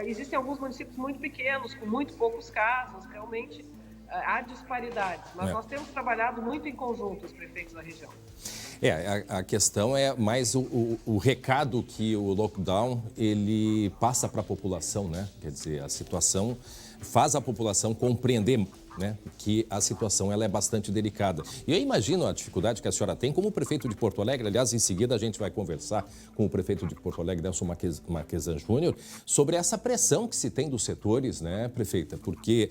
existem alguns municípios muito pequenos, com muito poucos casos, realmente há disparidades, mas nós temos trabalhado muito em conjunto, os prefeitos da região. A questão é mais o recado que o lockdown ele passa para a população, né? Quer dizer, a situação faz a população compreender, né, que a situação ela é bastante delicada. E eu imagino a dificuldade que a senhora tem como prefeito de Porto Alegre. Aliás, em seguida a gente vai conversar com o prefeito de Porto Alegre, Nelson Marquesan Júnior, sobre essa pressão que se tem dos setores, né, prefeita? Porque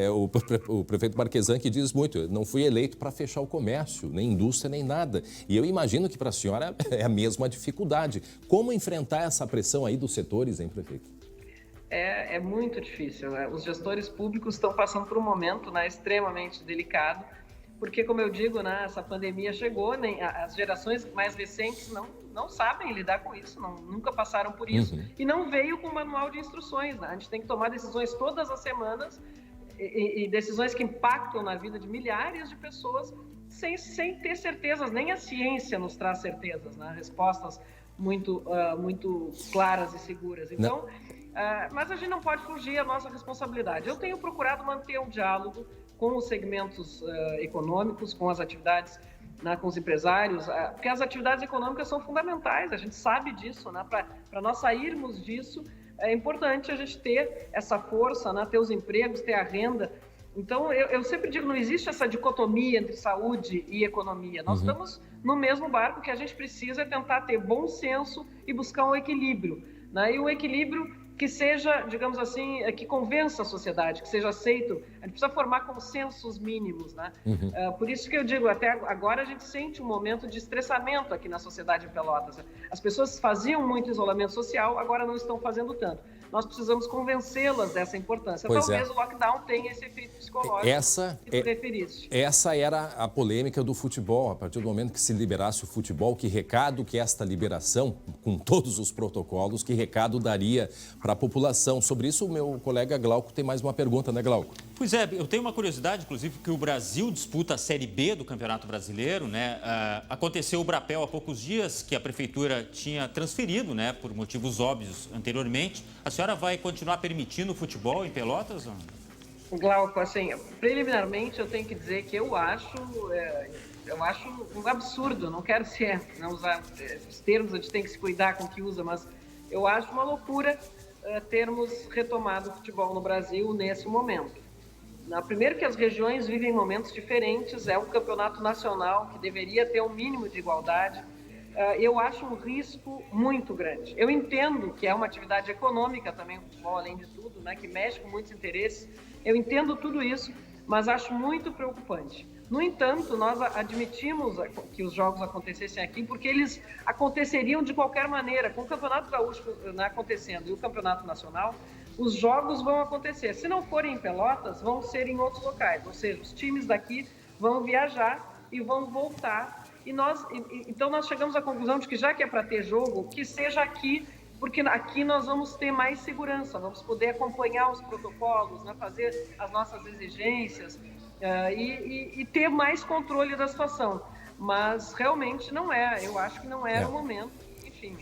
o prefeito Marquesan que diz muito, não fui eleito para fechar o comércio, nem indústria, nem nada. E eu imagino que para a senhora é a mesma dificuldade. Como enfrentar essa pressão aí dos setores, hein, prefeito? É muito difícil, né? Os gestores públicos estão passando por um momento, né, extremamente delicado, porque, como eu digo, né, essa pandemia chegou, as gerações mais recentes não sabem lidar com isso, nunca passaram por isso, e não veio com um manual de instruções, né? A gente tem que tomar decisões todas as semanas, e decisões que impactam na vida de milhares de pessoas, sem ter certezas, nem a ciência nos traz certezas, né? Respostas muito claras e seguras. Então, mas a gente não pode fugir à nossa responsabilidade. Eu tenho procurado manter um diálogo com os segmentos econômicos, com as atividades, né, com os empresários, porque as atividades econômicas são fundamentais, a gente sabe disso, né? Para nós sairmos disso, é importante a gente ter essa força, né, ter os empregos, ter a renda. Então, eu sempre digo, não existe essa dicotomia entre saúde e economia. Nós estamos no mesmo barco, que a gente precisa tentar ter bom senso e buscar um equilíbrio, né? E um equilíbrio que seja, digamos assim, que convença a sociedade, que seja aceito. A gente precisa formar consensos mínimos, né? Por isso que eu digo, até agora a gente sente um momento de estressamento aqui na sociedade de Pelotas. As pessoas faziam muito isolamento social, agora não estão fazendo tanto. nós precisamos convencê-las dessa importância. Pois Talvez o lockdown tenha esse efeito psicológico que tu referiste. Essa era a polêmica do futebol. A partir do momento que se liberasse o futebol, que recado que esta liberação, com todos os protocolos, que recado daria para a população? Sobre isso, o meu colega Glauco tem mais uma pergunta, né, Glauco? Pois é, eu tenho uma curiosidade, inclusive, que o Brasil disputa a Série B do Campeonato Brasileiro, né? Aconteceu o Brapel há poucos dias, que a Prefeitura tinha transferido, né, por motivos óbvios anteriormente. A senhora vai continuar permitindo o futebol em Pelotas? Glauco, assim, preliminarmente eu tenho que dizer que eu acho um absurdo, não quero não usar os termos, a gente tem que se cuidar com o que usa, mas eu acho uma loucura termos retomado o futebol no Brasil nesse momento. Primeiro que as regiões vivem momentos diferentes, é um campeonato nacional que deveria ter um mínimo de igualdade. Eu acho um risco muito grande. Eu entendo que é uma atividade econômica também, o futebol, além de tudo, né, que mexe com muitos interesses. Eu entendo tudo isso, mas acho muito preocupante. No entanto, nós admitimos que os jogos acontecessem aqui porque eles aconteceriam de qualquer maneira. Com o Campeonato Gaúcho acontecendo e o Campeonato Nacional, os jogos vão acontecer. Se não forem em Pelotas, vão ser em outros locais. Ou seja, os times daqui vão viajar e vão voltar. Então nós chegamos à conclusão de que já que é para ter jogo, que seja aqui, porque aqui nós vamos ter mais segurança, vamos poder acompanhar os protocolos, né, fazer as nossas exigências e ter mais controle da situação. Mas realmente não é, eu acho que não era o momento. Enfim,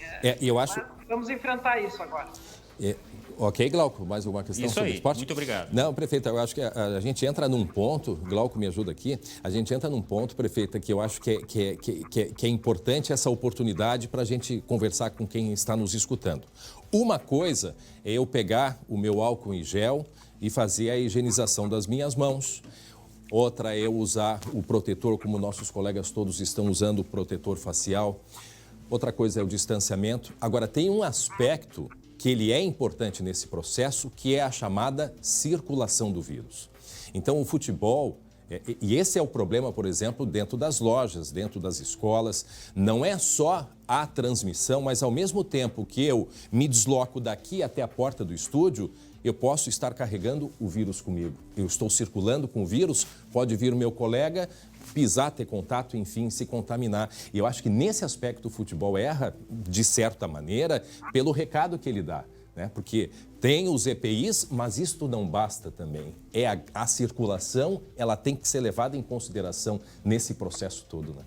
vamos enfrentar isso agora. Ok, Glauco, mais alguma questão sobre o esporte? Muito obrigado. Não, prefeita, eu acho que a gente entra num ponto, Glauco me ajuda aqui, a gente entra num ponto, prefeita, que eu acho que é importante essa oportunidade para a gente conversar com quem está nos escutando. Uma coisa é eu pegar o meu álcool em gel e fazer a higienização das minhas mãos. Outra é eu usar o protetor, como nossos colegas todos estão usando o protetor facial. Outra coisa é o distanciamento. Agora, tem um aspecto que ele é importante nesse processo, que é a chamada circulação do vírus. Então, o futebol, e esse é o problema, por exemplo, dentro das lojas, dentro das escolas, não é só a transmissão, mas ao mesmo tempo que eu me desloco daqui até a porta do estúdio, eu posso estar carregando o vírus comigo. Eu estou circulando com o vírus, pode vir o meu colega, pisar, ter contato, enfim, se contaminar. E eu acho que nesse aspecto o futebol erra, de certa maneira, pelo recado que ele dá, né? Porque tem os EPIs, mas isto não basta também. A circulação, ela tem que ser levada em consideração nesse processo todo, né?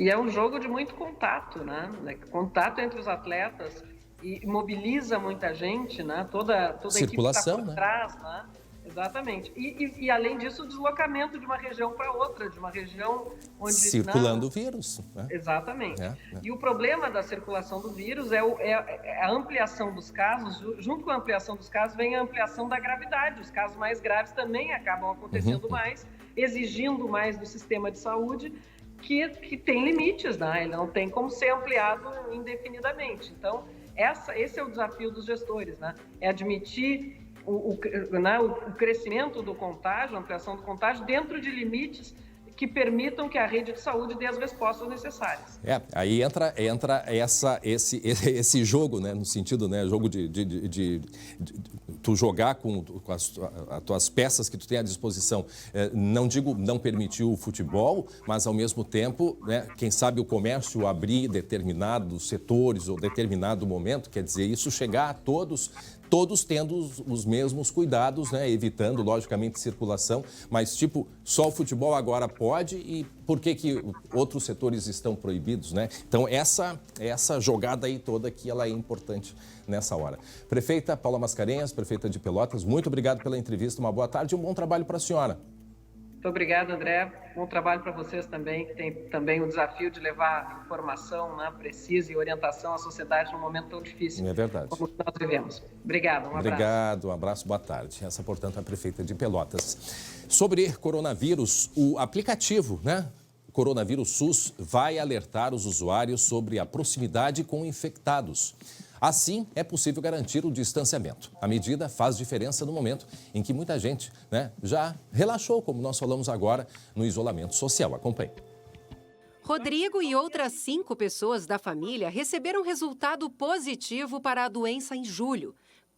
E é um jogo de muito contato, né? Contato entre os atletas e mobiliza muita gente, né? Toda a equipe está por trás, né? Exatamente. E além disso, o deslocamento de uma região para outra, de uma região onde... Circulando o vírus. Né? Exatamente. E o problema da circulação do vírus é a ampliação dos casos. Junto com a ampliação dos casos, vem a ampliação da gravidade. Os casos mais graves também acabam acontecendo mais, exigindo mais do sistema de saúde, que tem limites, né? Ele não tem como ser ampliado indefinidamente. Então, esse é o desafio dos gestores, né? É admitir o crescimento do contágio, a ampliação do contágio, dentro de limites que permitam que a rede de saúde dê as respostas necessárias. Aí entra esse jogo, né, no sentido, né, jogo de tu jogar com as tuas peças que tu tem à disposição. Não digo não permitir o futebol, mas ao mesmo tempo, né, quem sabe o comércio abrir determinados setores ou determinado momento, quer dizer, isso chegar a todos tendo os mesmos cuidados, né? Evitando, logicamente, circulação, mas, só o futebol agora pode e por que outros setores estão proibidos, né? Então, essa jogada aí toda que ela é importante nessa hora. Prefeita Paula Mascarenhas, prefeita de Pelotas, muito obrigado pela entrevista, uma boa tarde e um bom trabalho para a senhora. Muito obrigada, André. Bom trabalho para vocês também, que tem também o desafio de levar informação, né, precisa e orientação à sociedade num momento tão difícil. É verdade. Como nós vivemos. Obrigado, um abraço. Obrigado, um abraço, boa tarde. Essa, portanto, é a prefeita de Pelotas. Sobre coronavírus, o aplicativo, né, Coronavírus SUS, vai alertar os usuários sobre a proximidade com infectados. Assim, é possível garantir o distanciamento. A medida faz diferença no momento em que muita gente, né, já relaxou, como nós falamos agora, no isolamento social. Acompanhe. Rodrigo e outras 5 pessoas da família receberam resultado positivo para a doença em julho.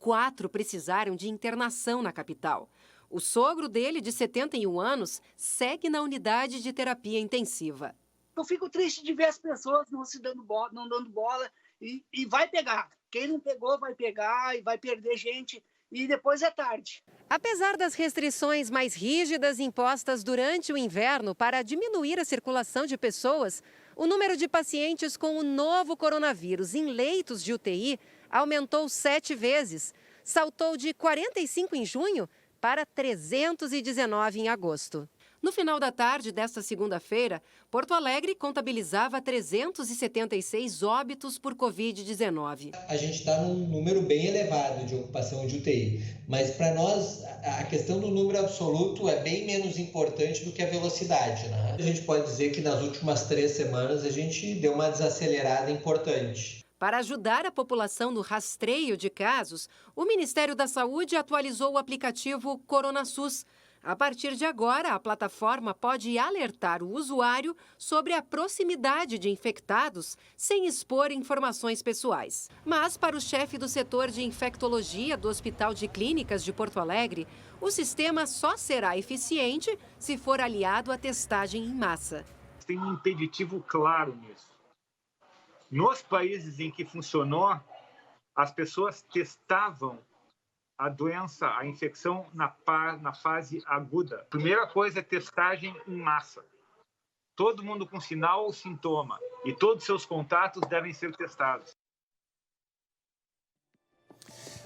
4 precisaram de internação na capital. O sogro dele, de 71 anos, segue na unidade de terapia intensiva. Eu fico triste de ver as pessoas não dando bola e vai pegar. Quem não pegou vai pegar e vai perder gente e depois é tarde. Apesar das restrições mais rígidas impostas durante o inverno para diminuir a circulação de pessoas, o número de pacientes com o novo coronavírus em leitos de UTI aumentou 7 vezes. Saltou de 45 em junho para 319 em agosto. No final da tarde desta segunda-feira, Porto Alegre contabilizava 376 óbitos por Covid-19. A gente está num número bem elevado de ocupação de UTI, mas para nós a questão do número absoluto é bem menos importante do que a velocidade, né? A gente pode dizer que nas últimas 3 semanas a gente deu uma desacelerada importante. Para ajudar a população no rastreio de casos, o Ministério da Saúde atualizou o aplicativo CoronaSUS. A partir de agora, a plataforma pode alertar o usuário sobre a proximidade de infectados sem expor informações pessoais. Mas, para o chefe do setor de infectologia do Hospital de Clínicas de Porto Alegre, o sistema só será eficiente se for aliado à testagem em massa. Tem um impeditivo claro nisso. Nos países em que funcionou, as pessoas testavam a doença, a infecção na fase aguda. A primeira coisa é testagem em massa. Todo mundo com sinal ou sintoma e todos os seus contatos devem ser testados.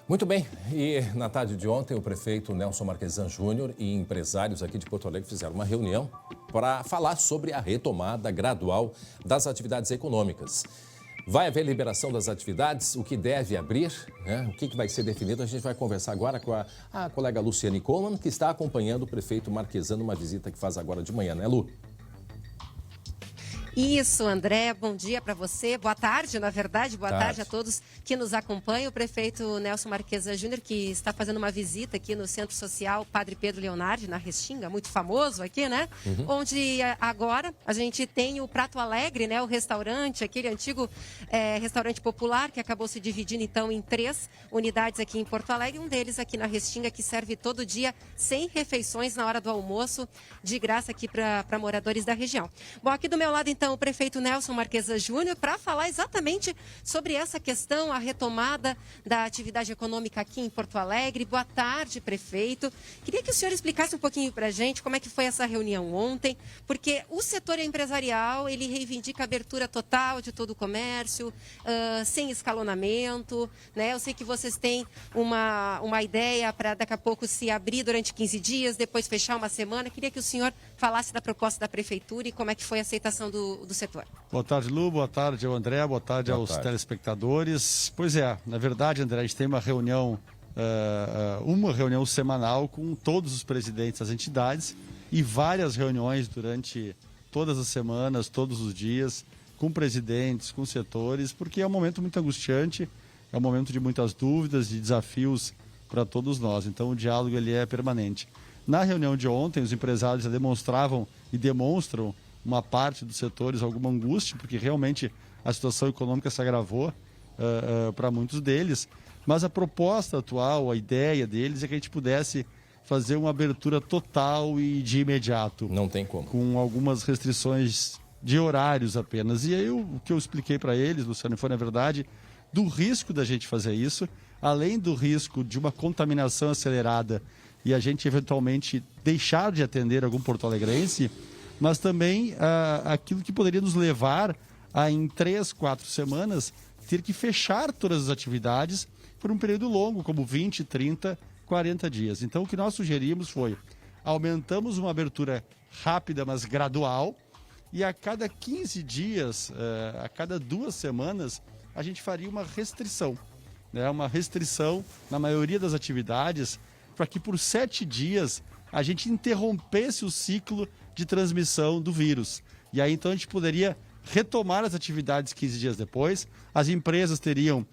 Muito bem, e na tarde de ontem o prefeito Nelson Marquesan Júnior e empresários aqui de Porto Alegre fizeram uma reunião para falar sobre a retomada gradual das atividades econômicas. Vai haver liberação das atividades, o que deve abrir, né? O que vai ser definido, a gente vai conversar agora com a colega Luciane Coleman, que está acompanhando o prefeito Marquesan numa visita que faz agora de manhã, né, Lu? Isso, André, bom dia para você, boa tarde, na verdade, boa tarde a todos que nos acompanham. O prefeito Nelson Marquesan Júnior, que está fazendo uma visita aqui no Centro Social Padre Pedro Leonardi, na Restinga, muito famoso aqui, né? Onde agora a gente tem o Prato Alegre, né? O restaurante, aquele antigo restaurante popular que acabou se dividindo então em 3 unidades aqui em Porto Alegre, um deles aqui na Restinga, que serve todo dia 100 refeições na hora do almoço, de graça aqui para moradores da região. Bom, aqui do meu lado então o prefeito Nelson Marquesan Júnior para falar exatamente sobre essa questão, a retomada da atividade econômica aqui em Porto Alegre. Boa tarde, prefeito. Queria que o senhor explicasse um pouquinho para a gente como é que foi essa reunião ontem, porque o setor empresarial, ele reivindica a abertura total de todo o comércio, sem escalonamento, né? Eu sei que vocês têm uma ideia para daqui a pouco se abrir durante 15 dias, depois fechar uma semana. Queria que o senhor falasse da proposta da prefeitura e como é que foi a aceitação do setor. Boa tarde, Lu. Boa tarde ao André. Boa tarde aos telespectadores. Pois é, na verdade, André, a gente tem uma reunião semanal com todos os presidentes das entidades e várias reuniões durante todas as semanas, todos os dias, com presidentes, com setores, porque é um momento muito angustiante, é um momento de muitas dúvidas, de desafios para todos nós. Então, o diálogo ele é permanente. Na reunião de ontem, os empresários já demonstravam e demonstram uma parte dos setores alguma angústia, porque realmente a situação econômica se agravou para muitos deles. Mas a proposta atual, a ideia deles é que a gente pudesse fazer uma abertura total e de imediato. Não tem como. Com algumas restrições de horários apenas. E aí o que eu expliquei para eles, Luciano, foi na verdade do risco da gente fazer isso, além do risco de uma contaminação acelerada e a gente eventualmente deixar de atender algum porto-alegrense, mas também aquilo que poderia nos levar a, em 3, 4 semanas, ter que fechar todas as atividades por um período longo, como 20, 30, 40 dias. Então, o que nós sugerimos foi, aumentamos uma abertura rápida, mas gradual, e a cada 15 dias, a cada 2 semanas, a gente faria uma restrição, né? Uma restrição na maioria das atividades, para que por 7 dias a gente interrompesse o ciclo de transmissão do vírus. E aí então a gente poderia retomar as atividades 15 dias depois, as empresas teriam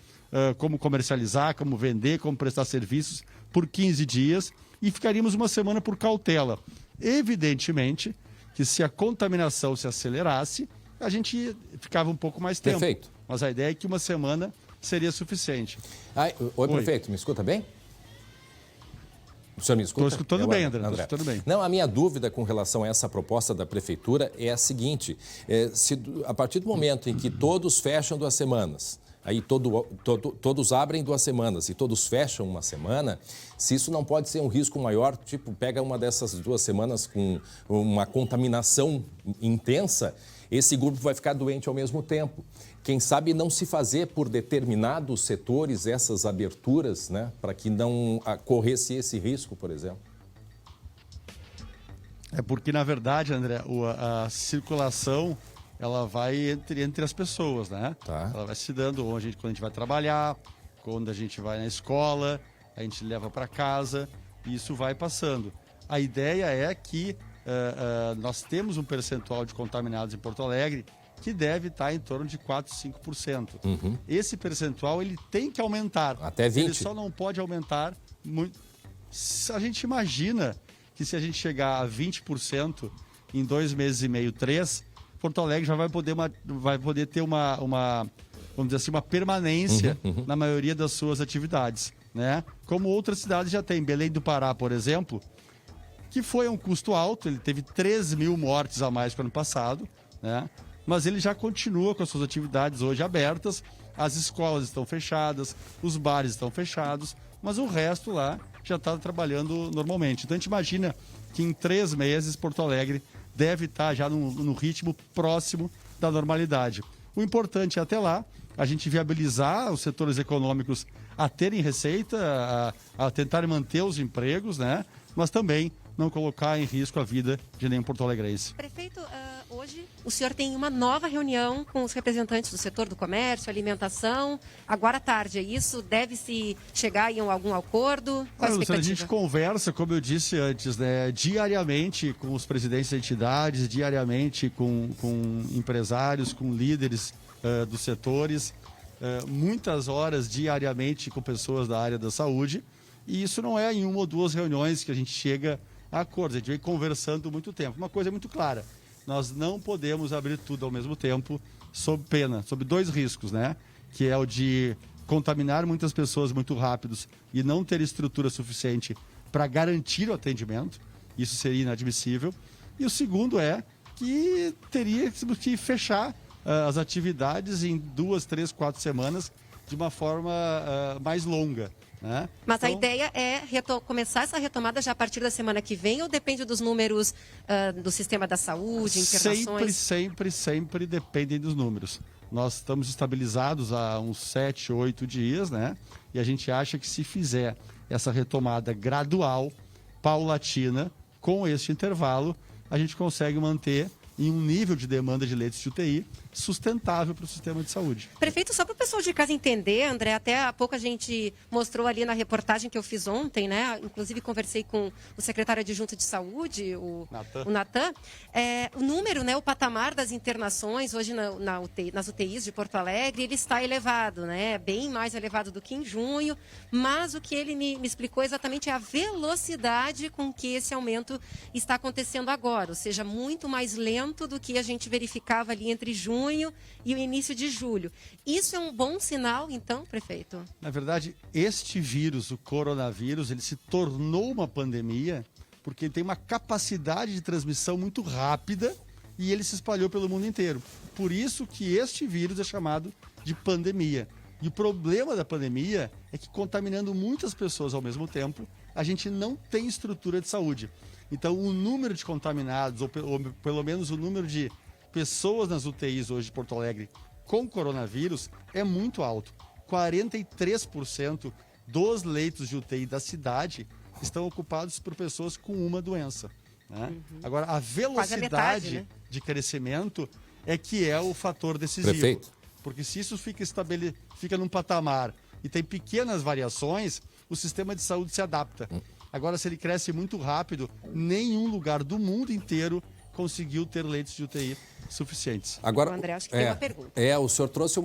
como comercializar, como vender, como prestar serviços por 15 dias e ficaríamos uma semana por cautela. Evidentemente que se a contaminação se acelerasse, a gente ficava um pouco mais tempo. Perfeito. Mas a ideia é que uma semana seria suficiente. Oi, prefeito, me escuta bem? O senhor me escuta? Estou escutando bem, André. Estou escutando bem. Não, a minha dúvida com relação a essa proposta da Prefeitura é a seguinte, a partir do momento em que todos fecham 2 semanas, aí todos abrem 2 semanas e todos fecham 1 semana, se isso não pode ser um risco maior, tipo, pega uma dessas 2 semanas com uma contaminação intensa, esse grupo vai ficar doente ao mesmo tempo. Quem sabe não se fazer por determinados setores essas aberturas, né, para que não corresse esse risco, por exemplo? É porque, na verdade, André, a circulação, ela vai entre as pessoas, né? Tá. Ela vai se dando quando a gente vai trabalhar, quando a gente vai na escola, a gente leva para casa, e isso vai passando. A ideia é que nós temos um percentual de contaminados em Porto Alegre que deve estar em torno de 4%, 5%. Uhum. Esse percentual ele tem que aumentar. Até 20%. Ele só não pode aumentar muito. A gente imagina que se a gente chegar a 20% em 2 meses e meio, 3, Porto Alegre já vai poder ter uma vamos dizer assim, uma permanência na maioria das suas atividades, né? Como outras cidades já têm. Belém do Pará, por exemplo, que foi um custo alto, ele teve 3.000 mortes a mais que o ano passado, né? Mas ele já continua com as suas atividades hoje abertas, as escolas estão fechadas, os bares estão fechados, mas o resto lá já está trabalhando normalmente. Então a gente imagina que em 3 meses Porto Alegre deve estar já no ritmo próximo da normalidade. O importante é até lá a gente viabilizar os setores econômicos a terem receita, a tentar manter os empregos, né? Mas também não colocar em risco a vida de nenhum porto-alegrense. Prefeito, hoje o senhor tem uma nova reunião com os representantes do setor do comércio, alimentação, agora à tarde. Isso deve-se chegar em algum acordo? Qual a expectativa? A gente conversa, como eu disse antes, né, diariamente com os presidentes de entidades, diariamente com empresários, com líderes dos setores, muitas horas diariamente com pessoas da área da saúde. E isso não é em 1 ou 2 reuniões que a gente chega a acordos, a gente vem conversando muito tempo. Uma coisa é muito clara, nós não podemos abrir tudo ao mesmo tempo sob 2 riscos, né? Que é o de contaminar muitas pessoas muito rápidos e não ter estrutura suficiente para garantir o atendimento, isso seria inadmissível. E o segundo é que teríamos que fechar as atividades em 2, 3, 4 semanas de uma forma mais longa. Né? Mas então, a ideia é começar essa retomada já a partir da semana que vem ou depende dos números do sistema da saúde, internações? Sempre dependem dos números. Nós estamos estabilizados há uns 7, 8 dias, né? E a gente acha que se fizer essa retomada gradual, paulatina, com este intervalo, a gente consegue manter em um nível de demanda de leitos de UTI sustentável para o sistema de saúde. Prefeito, só para o pessoal de casa entender, André, até há pouco a gente mostrou ali na reportagem que eu fiz ontem, né? Inclusive conversei com o secretário adjunto de saúde, o Natan. O número, né, o patamar das internações hoje nas UTIs de Porto Alegre, ele está elevado, né? Bem mais elevado do que em junho, mas o que ele me explicou exatamente é a velocidade com que esse aumento está acontecendo agora, ou seja, muito mais lento do que a gente verificava ali entre junho e o início de julho. Isso é um bom sinal, então, prefeito? Na verdade, este vírus, o coronavírus, ele se tornou uma pandemia porque ele tem uma capacidade de transmissão muito rápida e ele se espalhou pelo mundo inteiro. Por isso que este vírus é chamado de pandemia. E o problema da pandemia é que, contaminando muitas pessoas ao mesmo tempo, a gente não tem estrutura de saúde. Então, o número de contaminados, ou pelo menos o número de pessoas nas UTIs hoje de Porto Alegre com coronavírus é muito alto. 43% dos leitos de UTI da cidade estão ocupados por pessoas com uma doença. Né? Agora, a velocidade de crescimento é que é o fator decisivo. Prefeito. Porque se isso fica num patamar e tem pequenas variações, o sistema de saúde se adapta. Agora, se ele cresce muito rápido, nenhum lugar do mundo inteiro conseguiu ter leitos de UTI suficientes. Agora, André, acho que tem uma pergunta. O senhor trouxe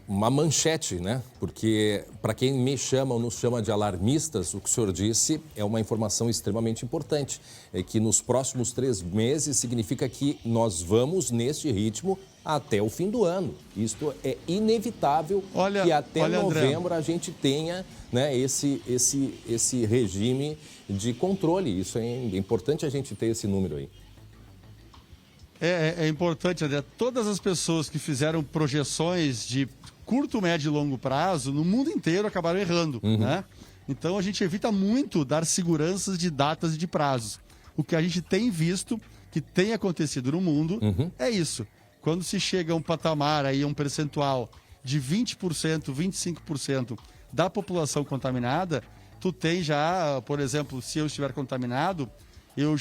uma manchete, né? Porque, para quem me chama ou nos chama de alarmistas, o que o senhor disse é uma informação extremamente importante. É que nos próximos 3 meses significa que nós vamos, neste ritmo, até o fim do ano. Isto é inevitável que até novembro a gente tenha, né, esse regime de controle. Isso é importante a gente ter esse número aí. É importante, André, todas as pessoas que fizeram projeções de curto, médio e longo prazo, no mundo inteiro acabaram errando, né? Então a gente evita muito dar seguranças de datas e de prazos. O que a gente tem visto, que tem acontecido no mundo, é isso. Quando se chega a um patamar, aí, um percentual de 20%, 25% da população contaminada, tu tem já, por exemplo, se eu estiver contaminado, eu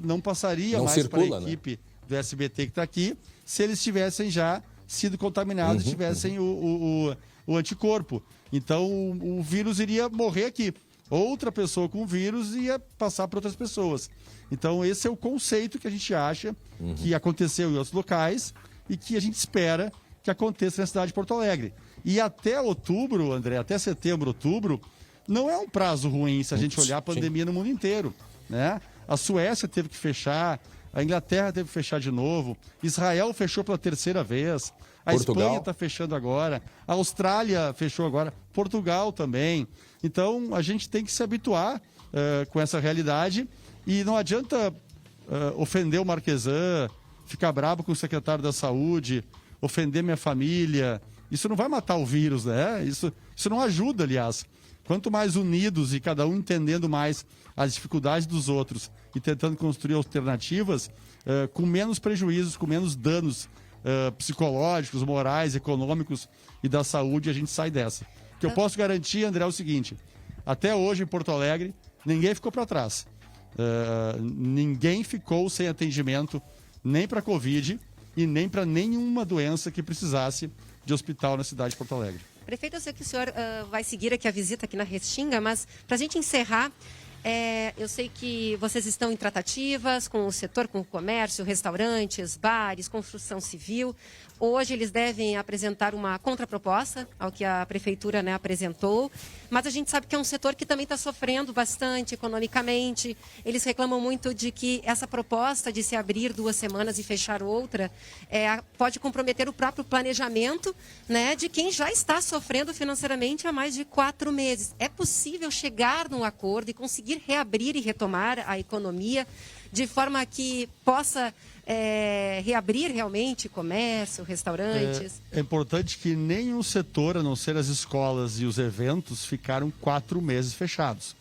não passaria mais para a equipe do SBT que está aqui, se eles tivessem já sido contaminados, tivessem o anticorpo. Então, o vírus iria morrer aqui. Outra pessoa com o vírus ia passar para outras pessoas. Então, esse é o conceito que a gente acha que aconteceu em outros locais e que a gente espera que aconteça na cidade de Porto Alegre. E até outubro, André, até setembro, outubro, não é um prazo ruim se a gente olhar a pandemia no mundo inteiro, né? A Suécia teve que fechar, a Inglaterra teve que fechar de novo, Israel fechou pela terceira vez, a Espanha está fechando agora, a Austrália fechou agora, Portugal também. Então, a gente tem que se habituar com essa realidade e não adianta ofender o Marquesan, ficar bravo com o secretário da Saúde, ofender minha família. Isso não vai matar o vírus, né? Isso não ajuda, aliás. Quanto mais unidos e cada um entendendo mais as dificuldades dos outros e tentando construir alternativas, com menos prejuízos, com menos danos psicológicos, morais, econômicos e da saúde, a gente sai dessa. O que eu posso garantir, André, é o seguinte: até hoje em Porto Alegre, ninguém ficou para trás. Ninguém ficou sem atendimento, nem para Covid e nem para nenhuma doença que precisasse de hospital na cidade de Porto Alegre. Prefeito, eu sei que o senhor vai seguir aqui a visita aqui na Restinga, mas para a gente encerrar, eu sei que vocês estão em tratativas com o setor, com o comércio, restaurantes, bares, construção civil. Hoje eles devem apresentar uma contraproposta ao que a prefeitura, né, apresentou, mas a gente sabe que é um setor que também está sofrendo bastante economicamente. Eles reclamam muito de que essa proposta de se abrir 2 semanas e fechar outra pode comprometer o próprio planejamento, né, de quem já está sofrendo financeiramente há mais de 4 meses. É possível chegar num acordo e conseguir reabrir e retomar a economia de forma que possa reabrir realmente comércio, restaurantes? É importante que nenhum setor, a não ser as escolas e os eventos, ficaram 4 meses fechados.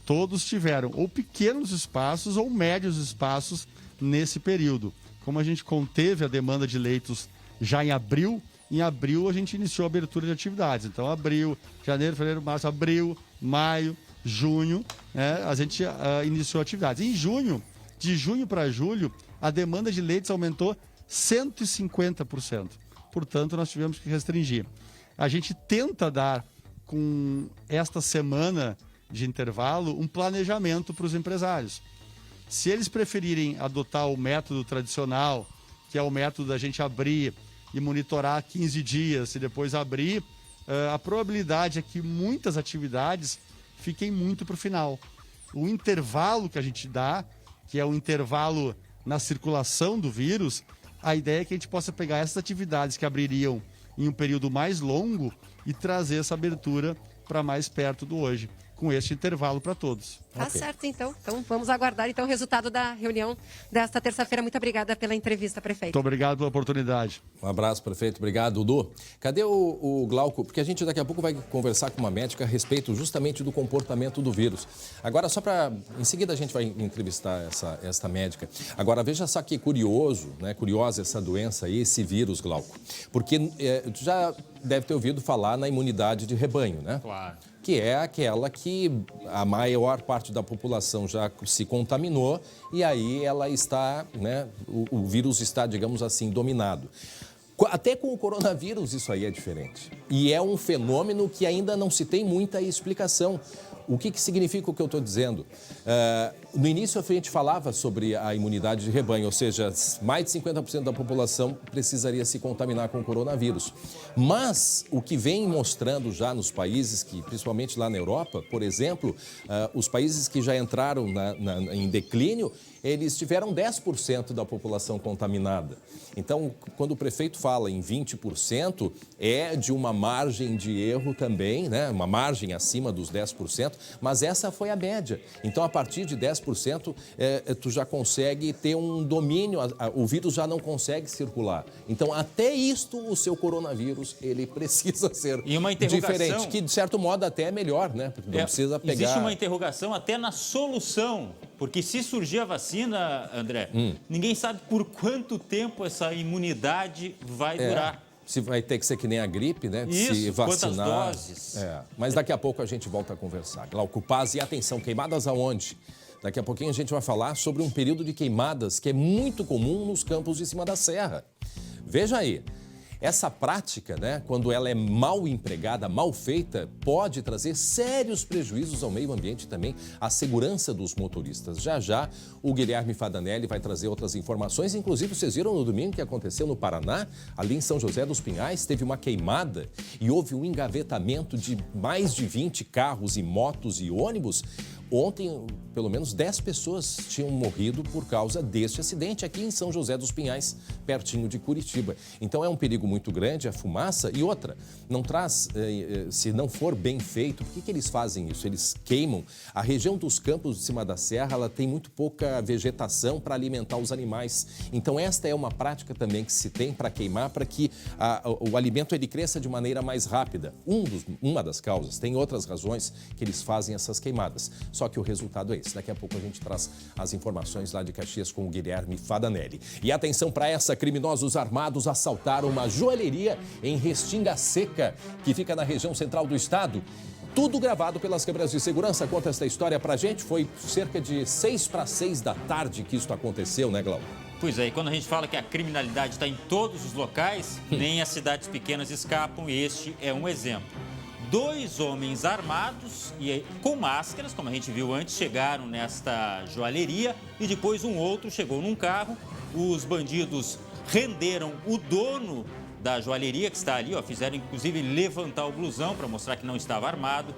Todos tiveram ou pequenos espaços ou médios espaços nesse período. Como a gente conteve a demanda de leitos já em abril a gente iniciou a abertura de atividades. Então, abril, janeiro, fevereiro, março, abril, maio, junho, a gente iniciou atividades. Em junho, de junho para julho, a demanda de leitos aumentou 150%. Portanto, nós tivemos que restringir. A gente tenta dar, com esta semana de intervalo, um planejamento para os empresários. Se eles preferirem adotar o método tradicional, que é o método da gente abrir e monitorar 15 dias e depois abrir, a probabilidade é que muitas atividades fiquem muito para o final. O intervalo que a gente dá, que é o intervalo na circulação do vírus, a ideia é que a gente possa pegar essas atividades que abririam em um período mais longo e trazer essa abertura para mais perto do hoje, com este intervalo para todos. Tá certo, então. Então, vamos aguardar o resultado da reunião desta terça-feira. Muito obrigada pela entrevista, prefeito. Muito obrigado pela oportunidade. Um abraço, prefeito. Obrigado, Dudu. Cadê o Glauco? Porque a gente daqui a pouco vai conversar com uma médica a respeito justamente do comportamento do vírus. Agora, só para... Em seguida a gente vai entrevistar essa médica. Agora, veja só que curioso, né? Curiosa essa doença aí, esse vírus, Glauco. Porque tu já deve ter ouvido falar na imunidade de rebanho, né? Claro. Que é aquela que a maior parte da população já se contaminou e aí ela está, né, o vírus está, digamos assim, dominado. Até com o coronavírus isso aí é diferente. E é um fenômeno que ainda não se tem muita explicação. O que significa o que eu estou dizendo? No início, a gente falava sobre a imunidade de rebanho, ou seja, mais de 50% da população precisaria se contaminar com o coronavírus. Mas o que vem mostrando já nos países, principalmente lá na Europa, por exemplo, os países que já entraram em declínio, eles tiveram 10% da população contaminada. Então, quando o prefeito fala em 20%, é de uma margem de erro também, né? Uma margem acima dos 10%, mas essa foi a média. Então, a partir de 10%, tu já consegue ter um domínio, o vírus já não consegue circular. Então, até isto, o seu coronavírus, ele precisa ser diferente, que de certo modo até é melhor, né? Porque não precisa pegar... Existe uma interrogação até na solução, porque se surgir a vacina, André, ninguém sabe por quanto tempo essa imunidade vai durar. Se vai ter que ser que nem a gripe, né? Isso, se vacinar. quantas doses? Mas daqui a pouco a gente volta a conversar. Glauco Paz, e atenção, queimadas aonde? Daqui a pouquinho a gente vai falar sobre um período de queimadas que é muito comum nos campos de cima da serra. Veja aí. Essa prática, né, quando ela é mal empregada, mal feita, pode trazer sérios prejuízos ao meio ambiente e também à segurança dos motoristas. Já já, o Guilherme Fadanelli vai trazer outras informações. Inclusive, vocês viram no domingo que aconteceu no Paraná, ali em São José dos Pinhais, teve uma queimada e houve um engavetamento de mais de 20 carros e motos e ônibus. Ontem, pelo menos 10 pessoas tinham morrido por causa deste acidente aqui em São José dos Pinhais, pertinho de Curitiba. Então é um perigo muito grande a fumaça. E outra, não traz, se não for bem feito, por que eles fazem isso? Eles queimam. A região dos campos de cima da serra, ela tem muito pouca vegetação para alimentar os animais. Então esta é uma prática também que se tem para queimar, para que o alimento ele cresça de maneira mais rápida. Uma das causas, tem outras razões que eles fazem essas queimadas. Só que o resultado é esse. Daqui a pouco a gente traz as informações lá de Caxias com o Guilherme Fadanelli. E atenção para essa, criminosos armados assaltaram uma joalheria em Restinga Seca, que fica na região central do estado. Tudo gravado pelas câmeras de segurança. Conta essa história pra gente. Foi cerca de 6 para 6 da tarde que isso aconteceu, né, Glauco? Pois é, e quando a gente fala que a criminalidade está em todos os locais, nem as cidades pequenas escapam, e este é um exemplo. 2 homens armados e com máscaras, como a gente viu antes, chegaram nesta joalheria e depois um outro chegou num carro. Os bandidos renderam o dono da joalheria, que está ali, ó, fizeram inclusive levantar o blusão para mostrar que não estava armado.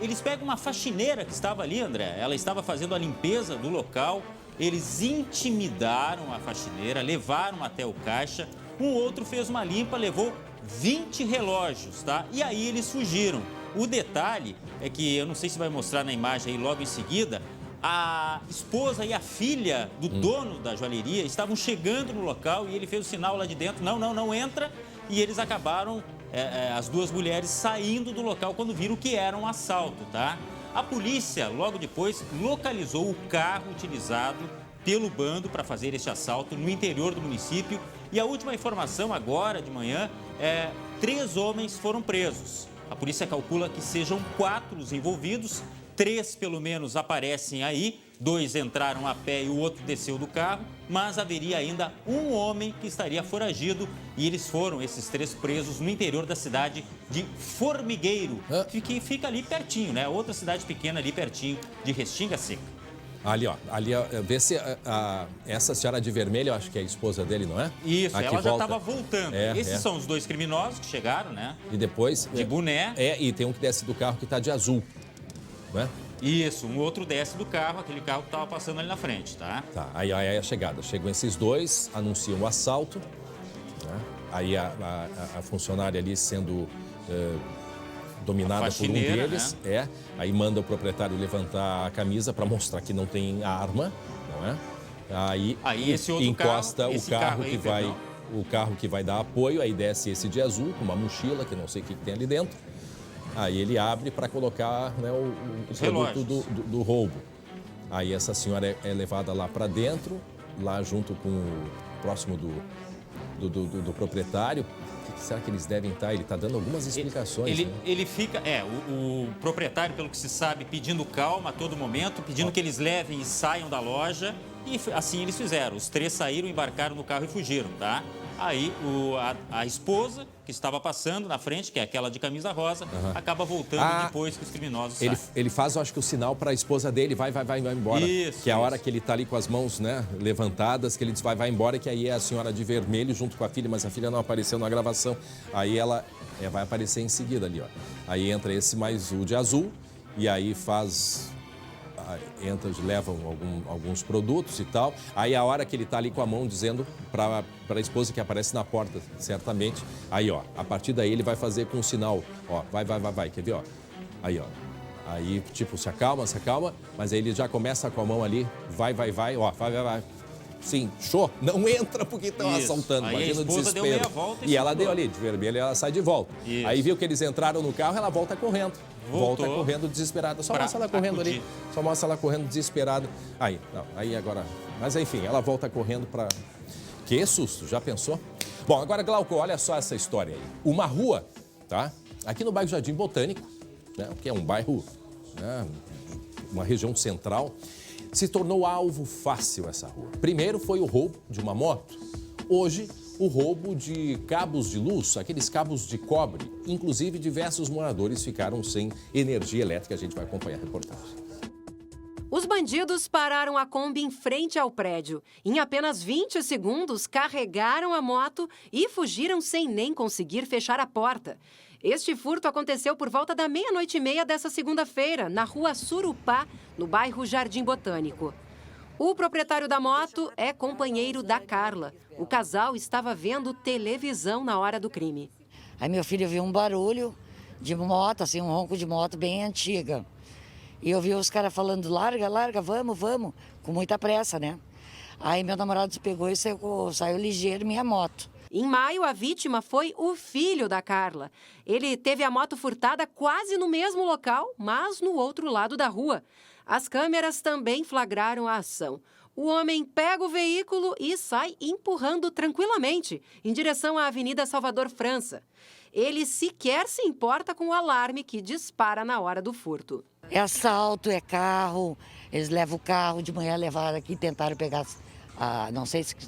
Eles pegam uma faxineira que estava ali, André, ela estava fazendo a limpeza do local. Eles intimidaram a faxineira, levaram até o caixa. Um outro fez uma limpa, levou 20 relógios, tá? E aí eles fugiram. O detalhe é que, eu não sei se vai mostrar na imagem aí logo em seguida, a esposa e a filha do dono da joalheria estavam chegando no local e ele fez o sinal lá de dentro, não entra, e eles acabaram, as 2 mulheres saindo do local quando viram que era um assalto, tá? A polícia, logo depois, localizou o carro utilizado pelo bando para fazer este assalto no interior do município. E a última informação agora de manhã 3 homens foram presos. A polícia calcula que sejam 4 os envolvidos, 3 pelo menos aparecem aí, 2 entraram a pé e o outro desceu do carro, mas haveria ainda um homem que estaria foragido e eles foram, esses 3 presos, no interior da cidade de Formigueiro, que fica ali pertinho, né? Outra cidade pequena ali pertinho de Restinga Seca. Ali, ó, vê se essa senhora de vermelho, eu acho que é a esposa dele, não é? Isso, ela já estava voltando. Esses são os 2 criminosos que chegaram, né? E depois... De boné. E tem um que desce do carro que está de azul, não é? Isso, um outro desce do carro, aquele carro que estava passando ali na frente, tá? Tá, aí a chegada. Chegam esses 2, anunciam o assalto, né? Aí a funcionária ali sendo... dominada por um deles, né? Aí manda o proprietário levantar a camisa para mostrar que não tem arma, não é? Aí esse outro encosta carro, o carro que vai dar apoio, aí desce esse de azul com uma mochila que não sei o que tem ali dentro. Aí ele abre para colocar, né, o produto do roubo. Aí essa senhora é levada lá para dentro, lá junto com próximo do proprietário. O que será que eles devem estar? Ele está dando algumas explicações. Ele fica, o proprietário, pelo que se sabe, pedindo calma a todo momento, pedindo que eles levem e saiam da loja. E assim eles fizeram. Os 3 saíram, embarcaram no carro e fugiram, tá? Aí a esposa, que estava passando na frente, que é aquela de camisa rosa, acaba voltando depois que os criminosos saem. Ele faz, eu acho que o sinal para a esposa dele, vai embora. Isso, que é a hora que ele está ali com as mãos, né, levantadas, que ele diz vai embora, que aí é a senhora de vermelho junto com a filha, mas a filha não apareceu na gravação. Aí ela vai aparecer em seguida ali, ó. Aí entra esse mais o de azul, e aí levam alguns produtos e tal. Aí a hora que ele tá ali com a mão dizendo para a esposa que aparece na porta, certamente. Aí, ó, a partir daí ele vai fazer com um sinal, ó, vai, quer ver, ó? Aí, ó. Aí, tipo, se acalma, mas aí ele já começa com a mão ali, vai, ó, vai. Sim, show, não entra porque estão assaltando, aí imagina o desespero. Deu meia volta e ela deu ali, de vermelho, ela sai de volta. Isso. Aí viu que eles entraram no carro, ela volta correndo. Voltou. Volta correndo desesperada. Só mostra ela correndo ali. Só mostra ela correndo desesperada. Aí agora... Mas enfim, ela volta correndo para... Que susto, já pensou? Bom, agora, Glauco, olha só essa história aí. Uma rua, tá? Aqui no bairro Jardim Botânico, né? Que é um bairro, né? Uma região central. Se tornou alvo fácil essa rua. Primeiro foi o roubo de uma moto. Hoje, o roubo de cabos de luz, aqueles cabos de cobre. Inclusive, diversos moradores ficaram sem energia elétrica. A gente vai acompanhar a reportagem. Os bandidos pararam a Kombi em frente ao prédio. Em apenas 20 segundos, carregaram a moto e fugiram sem nem conseguir fechar a porta. Este furto aconteceu por volta da 00:30 dessa segunda-feira, na rua Surupá, no bairro Jardim Botânico. O proprietário da moto é companheiro da Carla. O casal estava vendo televisão na hora do crime. Aí meu filho viu um barulho de moto, assim, um ronco de moto bem antiga. E eu vi os caras falando, larga, vamos, com muita pressa, né? Aí meu namorado se pegou e saiu ligeiro minha moto. Em maio, a vítima foi o filho da Carla. Ele teve a moto furtada quase no mesmo local, mas no outro lado da rua. As câmeras também flagraram a ação. O homem pega o veículo e sai empurrando tranquilamente em direção à Avenida Salvador França. Ele sequer se importa com o alarme que dispara na hora do furto. É assalto, é carro, eles levam o carro, de manhã levaram aqui, tentaram pegar,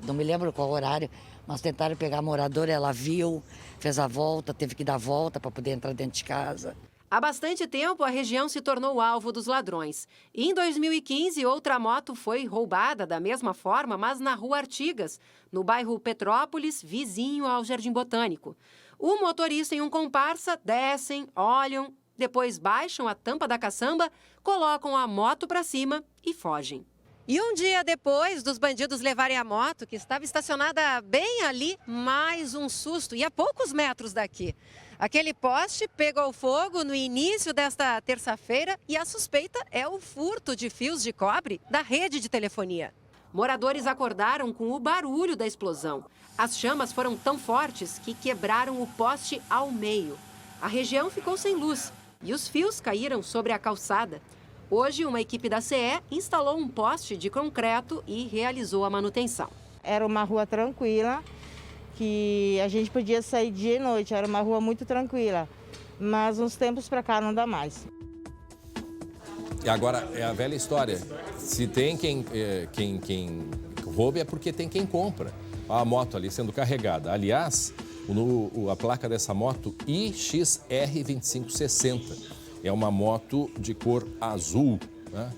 não me lembro qual horário, mas tentaram pegar a moradora, ela viu, fez a volta, teve que dar a volta para poder entrar dentro de casa. Há bastante tempo, a região se tornou alvo dos ladrões. E em 2015, outra moto foi roubada da mesma forma, mas na Rua Artigas, no bairro Petrópolis, vizinho ao Jardim Botânico. O motorista e um comparsa descem, olham, depois baixam a tampa da caçamba, colocam a moto para cima e fogem. E um dia depois dos bandidos levarem a moto, que estava estacionada bem ali, mais um susto, e a poucos metros daqui. Aquele poste pegou fogo no início desta terça-feira e a suspeita é o furto de fios de cobre da rede de telefonia. Moradores acordaram com o barulho da explosão. As chamas foram tão fortes que quebraram o poste ao meio. A região ficou sem luz e os fios caíram sobre a calçada. Hoje, uma equipe da CE instalou um poste de concreto e realizou a manutenção. Era uma rua tranquila, que a gente podia sair dia e noite, era uma rua muito tranquila, mas uns tempos para cá não dá mais. E agora, é a velha história, se tem quem rouba é porque tem quem compra. A moto ali sendo carregada. Aliás, a placa dessa moto IXR2560. É uma moto de cor azul, né?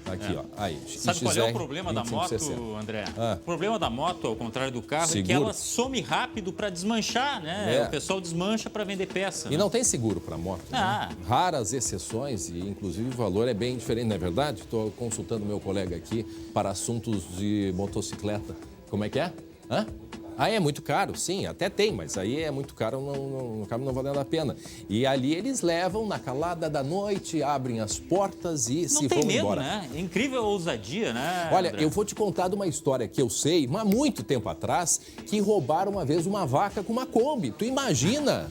Aqui, ó. Aí, sabe qual é o problema da moto, André? O problema da moto, ao contrário do carro, é que ela some rápido para desmanchar, né? O pessoal desmancha para vender peça. E não tem seguro para moto. Né? Raras exceções e, inclusive, o valor é bem diferente, não é verdade? Estou consultando meu colega aqui para assuntos de motocicleta. Como é que é? É muito caro, sim, até tem, mas aí é muito caro, não acaba não valendo a pena. E ali eles levam na calada da noite, abrem as portas e se vão embora. Não tem medo, né? É incrível a ousadia, né, Olha, André? eu vou te contar de uma história que eu sei, há muito tempo atrás, que roubaram uma vez uma vaca com uma Kombi. Tu imagina?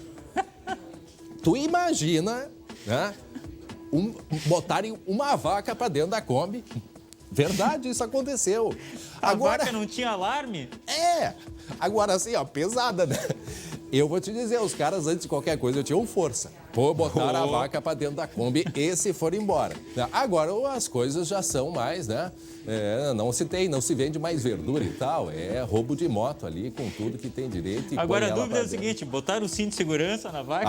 Né? Botarem uma vaca para dentro da Kombi. Verdade, isso aconteceu. A vaca não tinha alarme? Agora assim, ó, pesada, né? Eu vou te dizer, os caras, antes de qualquer coisa, tinham força. Botaram a vaca para dentro da Kombi e se foram embora. Agora, as coisas já são mais, né? Não se vende mais verdura e tal. É roubo de moto ali, com tudo que tem direito. E agora, a dúvida é o seguinte, botaram o cinto de segurança na vaca?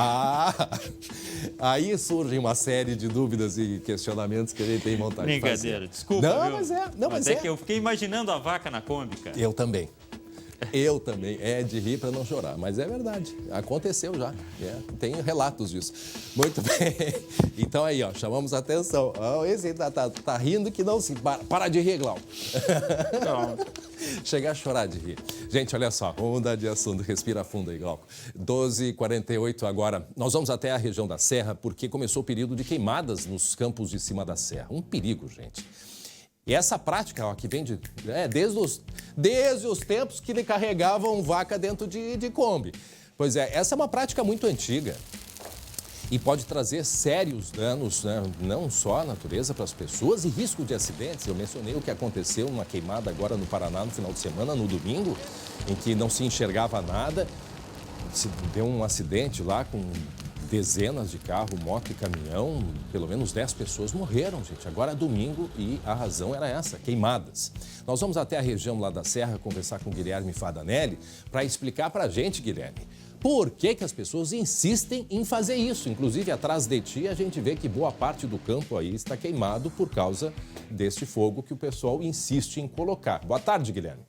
Aí surge uma série de dúvidas e questionamentos que a gente tem vontade de fazer. Brincadeira, desculpa, Não, mas é que eu fiquei imaginando a vaca na Kombi, cara. Eu também. É de rir para não chorar, mas é verdade, aconteceu já, tem relatos disso. Muito bem, então aí, ó, chamamos a atenção. Esse tá rindo que não se... Para de rir, Glauco. Chega a chorar de rir. Gente, olha só, vamos mudar de assunto, respira fundo aí, Glauco. 12h48 agora, nós vamos até a região da Serra, porque começou o período de queimadas nos campos de cima da serra. Um perigo, gente. E essa prática, ó, que vem desde os tempos que carregavam vaca dentro de Kombi. Pois é, essa é uma prática muito antiga e pode trazer sérios danos, né? Não só à natureza, para as pessoas e risco de acidentes. Eu mencionei o que aconteceu numa queimada agora no Paraná no final de semana, no domingo, em que não se enxergava nada. Se deu um acidente lá com dezenas de carro, moto e caminhão, pelo menos 10 pessoas morreram, gente. Agora é domingo e a razão era essa, queimadas. Nós vamos até a região lá da Serra conversar com o Guilherme Fadanelli para explicar para a gente, Guilherme, por que as pessoas insistem em fazer isso. Inclusive, atrás de ti, a gente vê que boa parte do campo aí está queimado por causa deste fogo que o pessoal insiste em colocar. Boa tarde, Guilherme.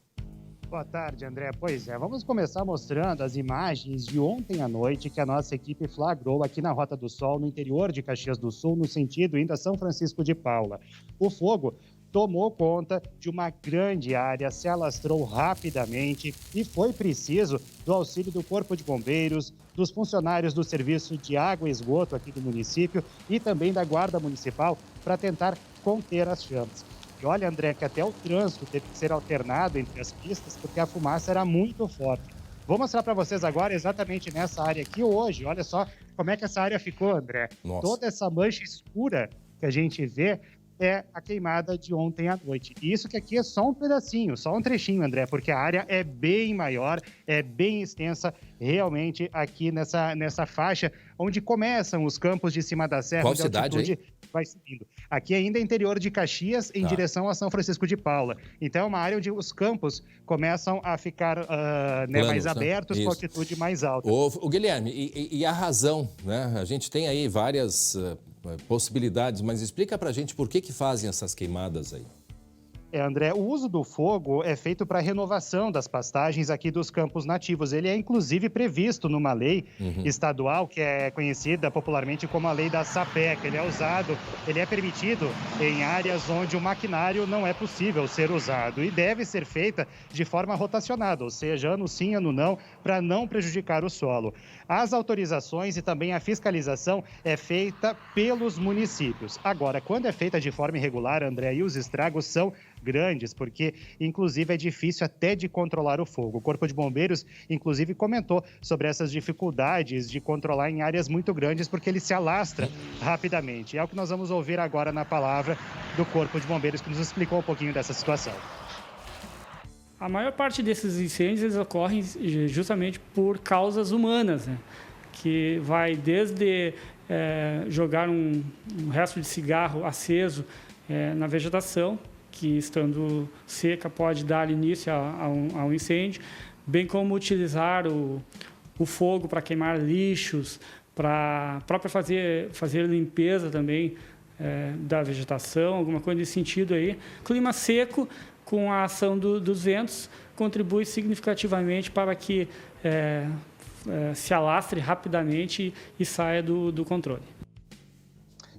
Boa tarde, André. Pois é, vamos começar mostrando as imagens de ontem à noite que a nossa equipe flagrou aqui na Rota do Sol, no interior de Caxias do Sul, no sentido indo a São Francisco de Paula. O fogo tomou conta de uma grande área, se alastrou rapidamente e foi preciso do auxílio do Corpo de Bombeiros, dos funcionários do Serviço de Água e Esgoto aqui do município e também da Guarda Municipal para tentar conter as chamas. E olha, André, que até o trânsito teve que ser alternado entre as pistas porque a fumaça era muito forte. Vou mostrar para vocês agora exatamente nessa área aqui hoje. Olha só como é que essa área ficou, André. Nossa. Toda essa mancha escura que a gente vê é a queimada de ontem à noite. E isso que aqui é só um pedacinho, só um trechinho, André, porque a área é bem maior, é bem extensa, realmente aqui nessa faixa onde começam os campos de cima da serra. Qual onde cidade, a altitude vai subindo. Aqui ainda é interior de Caxias, em direção a São Francisco de Paula. Então é uma área onde os campos começam a ficar planos, mais abertos, com altitude mais alta. O Guilherme, e a razão, né? A gente tem aí várias possibilidades, mas explica pra gente por que fazem essas queimadas aí. André, o uso do fogo é feito para a renovação das pastagens aqui dos campos nativos. Ele é, inclusive, previsto numa lei estadual que é conhecida popularmente como a lei da SAPEC. Ele é permitido em áreas onde o maquinário não é possível ser usado e deve ser feita de forma rotacionada, ou seja, ano sim, ano não, para não prejudicar o solo. As autorizações e também a fiscalização é feita pelos municípios. Agora, quando é feita de forma irregular, André, e os estragos são grandes, porque, inclusive, é difícil até de controlar o fogo. O Corpo de Bombeiros, inclusive, comentou sobre essas dificuldades de controlar em áreas muito grandes, porque ele se alastra rapidamente. É o que nós vamos ouvir agora na palavra do Corpo de Bombeiros, que nos explicou um pouquinho dessa situação. A maior parte desses incêndios ocorrem justamente por causas humanas, né? Que vai desde jogar um resto de cigarro aceso na vegetação, que estando seca pode dar início ao incêndio, bem como utilizar o fogo para queimar lixos, para fazer limpeza também da vegetação, alguma coisa nesse sentido aí. Clima seco, com a ação dos ventos, contribui significativamente para que se alastre rapidamente e saia do controle.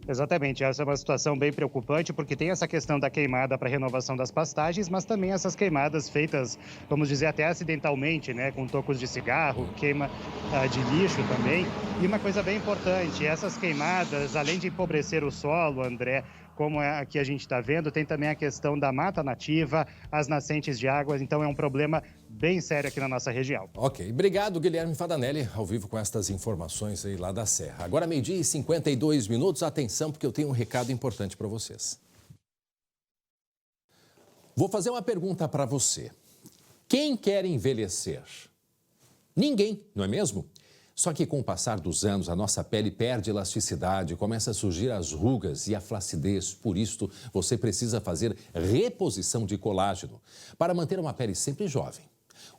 Exatamente, essa é uma situação bem preocupante, porque tem essa questão da queimada para renovação das pastagens, mas também essas queimadas feitas, vamos dizer, até acidentalmente, né, com tocos de cigarro, queima de lixo também. E uma coisa bem importante, essas queimadas, além de empobrecer o solo, André, como aqui a gente está vendo, tem também a questão da mata nativa, as nascentes de águas, então é um problema bem sério aqui na nossa região. Ok, obrigado, Guilherme Fadanelli, ao vivo com estas informações aí lá da Serra. Agora 12h52, atenção, porque eu tenho um recado importante para vocês. Vou fazer uma pergunta para você. Quem quer envelhecer? Ninguém, não é mesmo? Só que com o passar dos anos, a nossa pele perde elasticidade, começa a surgir as rugas e a flacidez. Por isso, você precisa fazer reposição de colágeno para manter uma pele sempre jovem.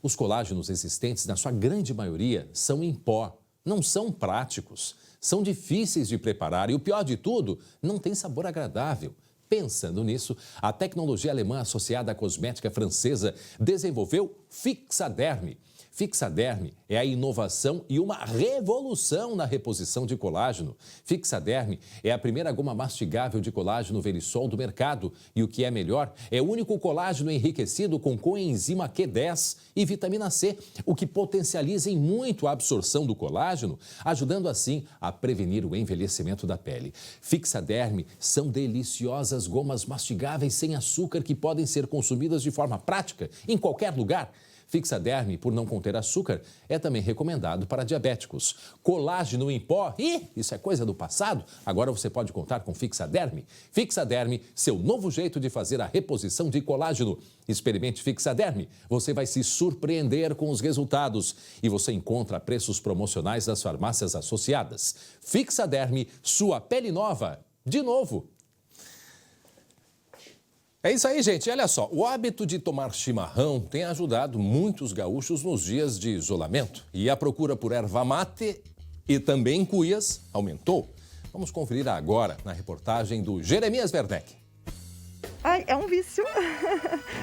Os colágenos existentes, na sua grande maioria, são em pó, não são práticos, são difíceis de preparar e o pior de tudo, não tem sabor agradável. Pensando nisso, a tecnologia alemã associada à cosmética francesa desenvolveu Fixaderm. Fixaderm é a inovação e uma revolução na reposição de colágeno. Fixaderm é a primeira goma mastigável de colágeno Verisol do mercado. E o que é melhor, é o único colágeno enriquecido com coenzima Q10 e vitamina C, o que potencializa em muito a absorção do colágeno, ajudando assim a prevenir o envelhecimento da pele. Fixaderm são deliciosas gomas mastigáveis sem açúcar que podem ser consumidas de forma prática em qualquer lugar. Fixaderm, por não conter açúcar, é também recomendado para diabéticos. Colágeno em pó, isso é coisa do passado. Agora você pode contar com Fixaderm. Fixaderm, seu novo jeito de fazer a reposição de colágeno. Experimente Fixaderm, você vai se surpreender com os resultados. E você encontra preços promocionais das farmácias associadas. Fixaderm, sua pele nova, de novo. É isso aí, gente. Olha só, o hábito de tomar chimarrão tem ajudado muitos gaúchos nos dias de isolamento. E a procura por erva mate e também cuias aumentou. Vamos conferir agora na reportagem do Jeremias Werneck. É um vício,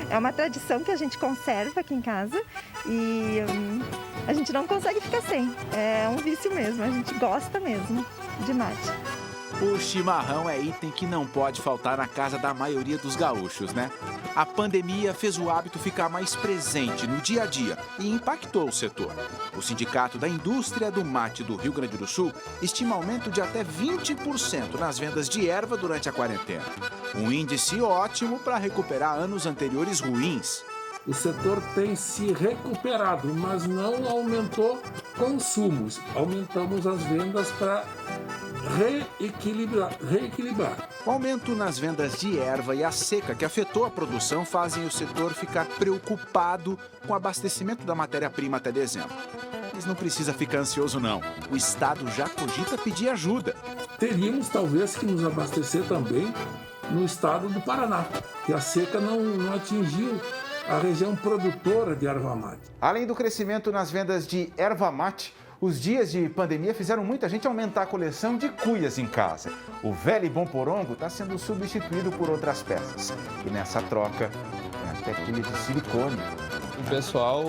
é uma tradição que a gente conserva aqui em casa e a gente não consegue ficar sem. É um vício mesmo, a gente gosta mesmo de mate. O chimarrão é item que não pode faltar na casa da maioria dos gaúchos, né? A pandemia fez o hábito ficar mais presente no dia a dia e impactou o setor. O Sindicato da Indústria do Mate do Rio Grande do Sul estima aumento de até 20% nas vendas de erva durante a quarentena. Um índice ótimo para recuperar anos anteriores ruins. O setor tem se recuperado, mas não aumentou consumos. Aumentamos as vendas para reequilibrar. O aumento nas vendas de erva e a seca que afetou a produção fazem o setor ficar preocupado com o abastecimento da matéria-prima até dezembro. Mas não precisa ficar ansioso, não. O Estado já cogita pedir ajuda. Teríamos, talvez, que nos abastecer também no estado do Paraná, que a seca não atingiu a região produtora de erva mate. Além do crescimento nas vendas de erva mate, os dias de pandemia fizeram muita gente aumentar a coleção de cuias em casa. O velho e bom porongo está sendo substituído por outras peças. E nessa troca, tem até cuia de silicone. O pessoal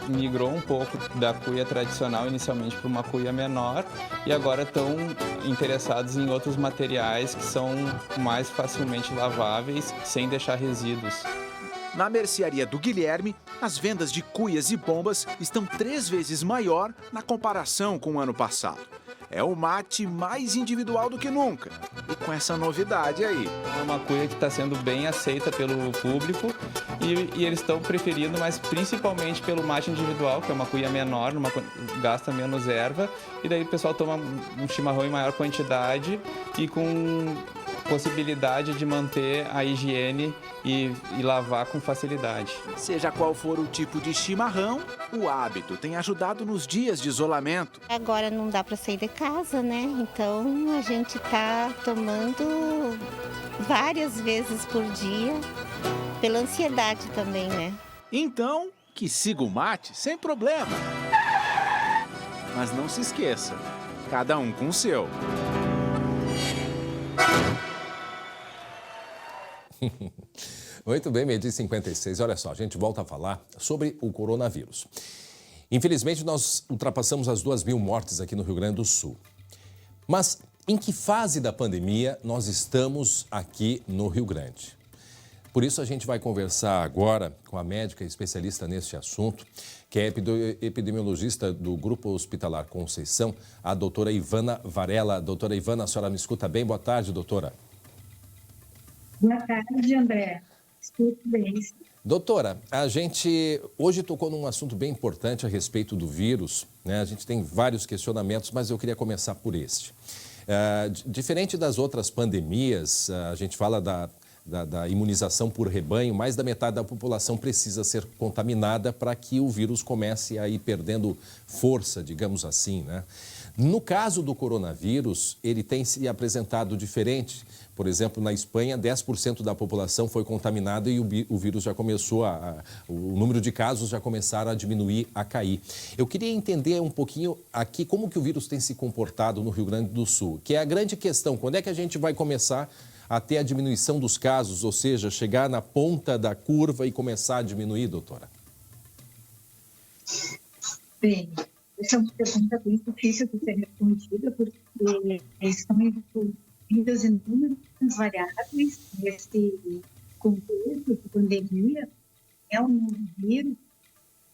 migrou um pouco da cuia tradicional inicialmente para uma cuia menor e agora estão interessados em outros materiais que são mais facilmente laváveis, sem deixar resíduos. Na mercearia do Guilherme, as vendas de cuias e bombas estão 3 vezes maior na comparação com o ano passado. É o mate mais individual do que nunca. E com essa novidade aí. É uma cuia que está sendo bem aceita pelo público e eles estão preferindo, mas principalmente pelo mate individual, que é uma cuia menor, gasta menos erva. E daí o pessoal toma um chimarrão em maior quantidade e com possibilidade de manter a higiene e lavar com facilidade. Seja qual for o tipo de chimarrão, o hábito tem ajudado nos dias de isolamento. Agora não dá para sair de casa, né? Então a gente está tomando várias vezes por dia, pela ansiedade também, né? Então, que siga o mate sem problema. Mas não se esqueça, cada um com o seu. Muito bem, 12h56. Olha só, a gente volta a falar sobre o coronavírus. Infelizmente, nós ultrapassamos as 2.000 mortes aqui no Rio Grande do Sul. Mas em que fase da pandemia nós estamos aqui no Rio Grande? Por isso, a gente vai conversar agora com a médica especialista neste assunto, que é epidemiologista do Grupo Hospitalar Conceição, a doutora Ivana Varela. Doutora Ivana, a senhora me escuta bem? Boa tarde, doutora. Boa tarde, André. Escuto bem. Doutora, a gente hoje tocou num assunto bem importante a respeito do vírus, né? A gente tem vários questionamentos, mas eu queria começar por este. Diferente das outras pandemias, a gente fala da imunização por rebanho, mais da metade da população precisa ser contaminada para que o vírus comece a ir perdendo força, digamos assim, né? No caso do coronavírus, ele tem se apresentado diferente. Por exemplo, na Espanha, 10% da população foi contaminada e o vírus já começou o número de casos já começaram a diminuir, a cair. Eu queria entender um pouquinho aqui como que o vírus tem se comportado no Rio Grande do Sul, que é a grande questão. Quando é que a gente vai começar a ter a diminuição dos casos, ou seja, chegar na ponta da curva e começar a diminuir, doutora? Bem, essa é uma pergunta bem difícil de ser respondida, porque estão envolvidas inúmeras variáveis nesse contexto de pandemia. É um novo vírus,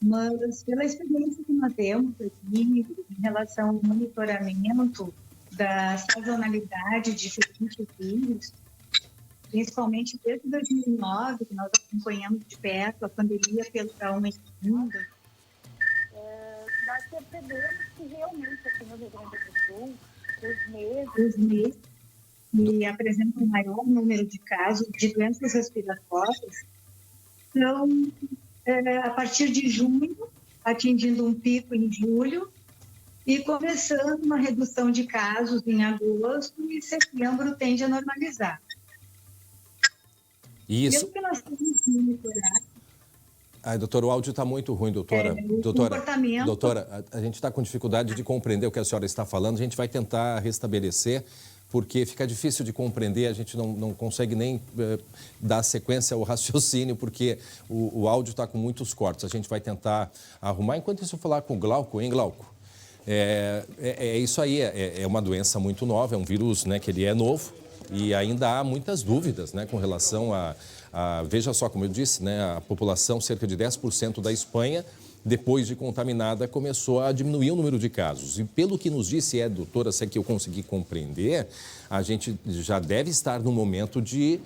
mas pela experiência que nós temos aqui em relação ao monitoramento da sazonalidade de diferentes vírus, principalmente desde 2009, que nós acompanhamos de perto a pandemia pela uma segunda, nós percebemos que realmente aqui no Rio Grande do Sul, os meses que apresentam um maior número de casos de doenças respiratórias são a partir de junho, atingindo um pico em julho e começando uma redução de casos em agosto e setembro tende a normalizar. Isso. Pelo que nós temos monitorado, Ai, doutor, o áudio está muito ruim, doutora. Doutora, a gente está com dificuldade de compreender o que a senhora está falando. A gente vai tentar restabelecer, porque fica difícil de compreender. A gente não consegue nem dar sequência ao raciocínio, porque o áudio está com muitos cortes. A gente vai tentar arrumar. Enquanto isso, eu falar com o Glauco, hein, Glauco? É isso aí, é uma doença muito nova, é um vírus, né, que ele é novo e ainda há muitas dúvidas, né, com relação veja só, como eu disse, né, a população, cerca de 10% da Espanha, depois de contaminada, começou a diminuir o número de casos. E pelo que nos disse, doutora, se é que eu consegui compreender, a gente já deve estar no momento de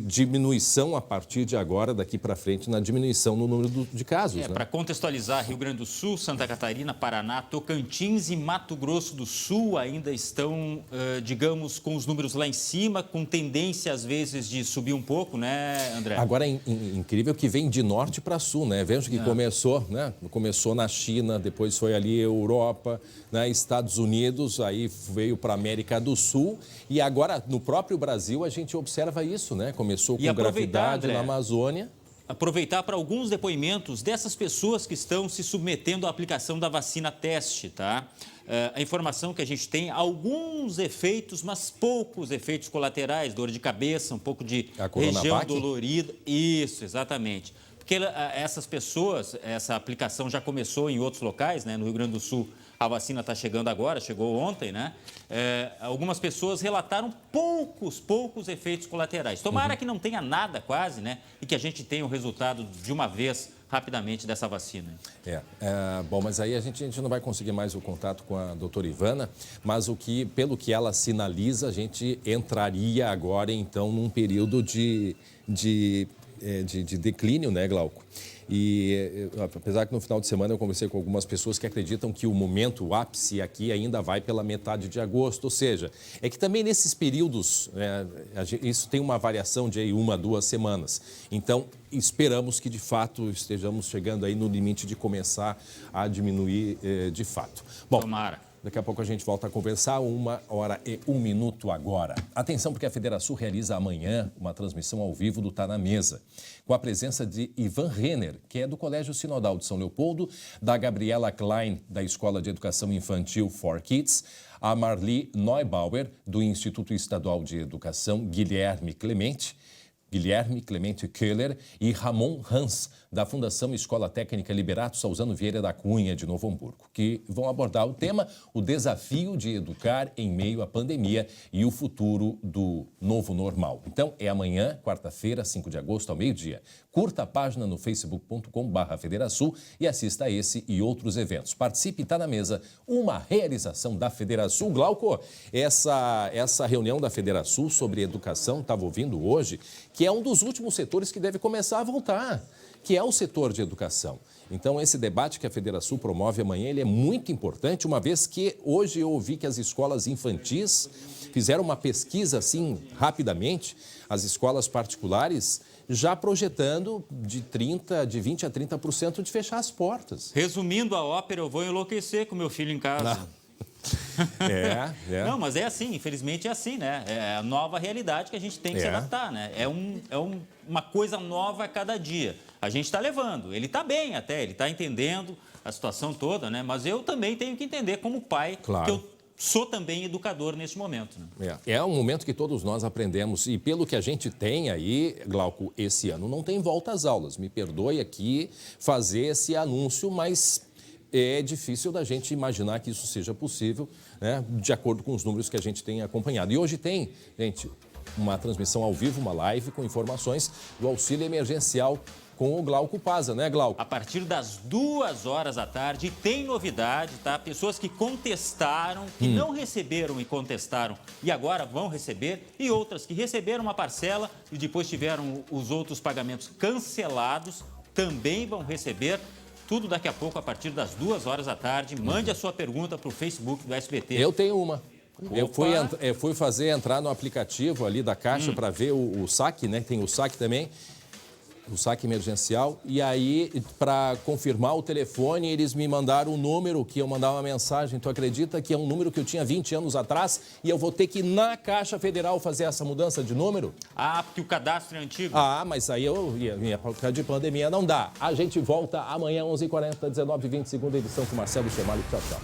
diminuição a partir de agora, daqui para frente, na diminuição no número de casos. Né? Para contextualizar, Rio Grande do Sul, Santa Catarina, Paraná, Tocantins e Mato Grosso do Sul ainda estão, digamos, com os números lá em cima, com tendência, às vezes, de subir um pouco, né, André? Agora, é incrível que vem de norte para sul, né? Veja que começou, né? Começou na China, depois foi ali Europa, né? Estados Unidos, aí veio para a América do Sul e agora no próprio Brasil a gente observa isso, né? Começou com gravidade, André, na Amazônia. Aproveitar para alguns depoimentos dessas pessoas que estão se submetendo à aplicação da vacina teste, tá? A informação que a gente tem, alguns efeitos, mas poucos efeitos colaterais, dor de cabeça, um pouco de região dolorida. Isso, exatamente. Porque essas pessoas, essa aplicação já começou em outros locais, né? No Rio Grande do Sul, a vacina está chegando agora, chegou ontem, né? Algumas pessoas relataram poucos efeitos colaterais. Tomara que não tenha nada quase, né? E que a gente tenha o resultado de uma vez, rapidamente, dessa vacina. Bom, mas aí a gente não vai conseguir mais o contato com a doutora Ivana, mas pelo que ela sinaliza, a gente entraria agora, então, num período de declínio, né, Glauco? E apesar que no final de semana eu conversei com algumas pessoas que acreditam que o momento, o ápice aqui ainda vai pela metade de agosto, ou seja, é que também nesses períodos, isso tem uma variação de 1 a 2 semanas. Então, esperamos que de fato estejamos chegando aí no limite de começar a diminuir de fato. Bom, tomara. Daqui a pouco a gente volta a conversar, 1h01 agora. Atenção, porque a Federação realiza amanhã uma transmissão ao vivo do Tá na Mesa, com a presença de Ivan Renner, que é do Colégio Sinodal de São Leopoldo, da Gabriela Klein, da Escola de Educação Infantil 4Kids, a Marli Neubauer, do Instituto Estadual de Educação Guilherme Clemente Köhler e Ramon Hans, da Fundação Escola Técnica Liberato Salzano Vieira da Cunha, de Novo Hamburgo, que vão abordar o tema, o desafio de educar em meio à pandemia e o futuro do novo normal. Então, é amanhã, quarta-feira, 5 de agosto, ao meio-dia. Curta a página no facebook.com/Federasul e assista a esse e outros eventos. Participe e Tá na Mesa, uma realização da Federasul. Glauco, essa reunião da Federasul sobre educação, estava ouvindo hoje, que que é um dos últimos setores que deve começar a voltar, que é o setor de educação. Então, esse debate que a Federação promove amanhã, ele é muito importante, uma vez que hoje eu ouvi que as escolas infantis fizeram uma pesquisa, assim, rapidamente, as escolas particulares já projetando de 20% a 30% de fechar as portas. Resumindo a ópera, eu vou enlouquecer com meu filho em casa. Não, mas é assim, infelizmente é assim, né? É a nova realidade que a gente tem que se adaptar, né? Uma coisa nova a cada dia. A gente está levando, ele está bem até, ele está entendendo a situação toda, né? Mas eu também tenho que entender como pai, que eu sou também educador nesse momento. Né? É um momento que todos nós aprendemos e pelo que a gente tem aí, Glauco, esse ano não tem volta às aulas. Me perdoe aqui fazer esse anúncio, mas é difícil da gente imaginar que isso seja possível, né, de acordo com os números que a gente tem acompanhado. E hoje tem, gente, uma transmissão ao vivo, uma live com informações do auxílio emergencial com o Glauco Paza, né, Glauco? A partir das 2h da tarde tem novidade, tá? Pessoas que contestaram, que não receberam e contestaram e agora vão receber, e outras que receberam uma parcela e depois tiveram os outros pagamentos cancelados, também vão receber. Tudo daqui a pouco, a partir das 2h da tarde. Mande a sua pergunta para o Facebook do SBT. Eu tenho uma. Eu fui entrar no aplicativo ali da Caixa para ver o saque, né? Tem o saque também, o saque emergencial. E aí, para confirmar o telefone, eles me mandaram um número que eu mandava uma mensagem. Tu acredita que é um número que eu tinha 20 anos atrás e eu vou ter que ir na Caixa Federal fazer essa mudança de número? Ah, porque o cadastro é antigo? Ah, mas aí em época de pandemia não dá. A gente volta amanhã, 11h40, 19h20, segunda edição com Marcelo Chemalho. Tchau, tchau.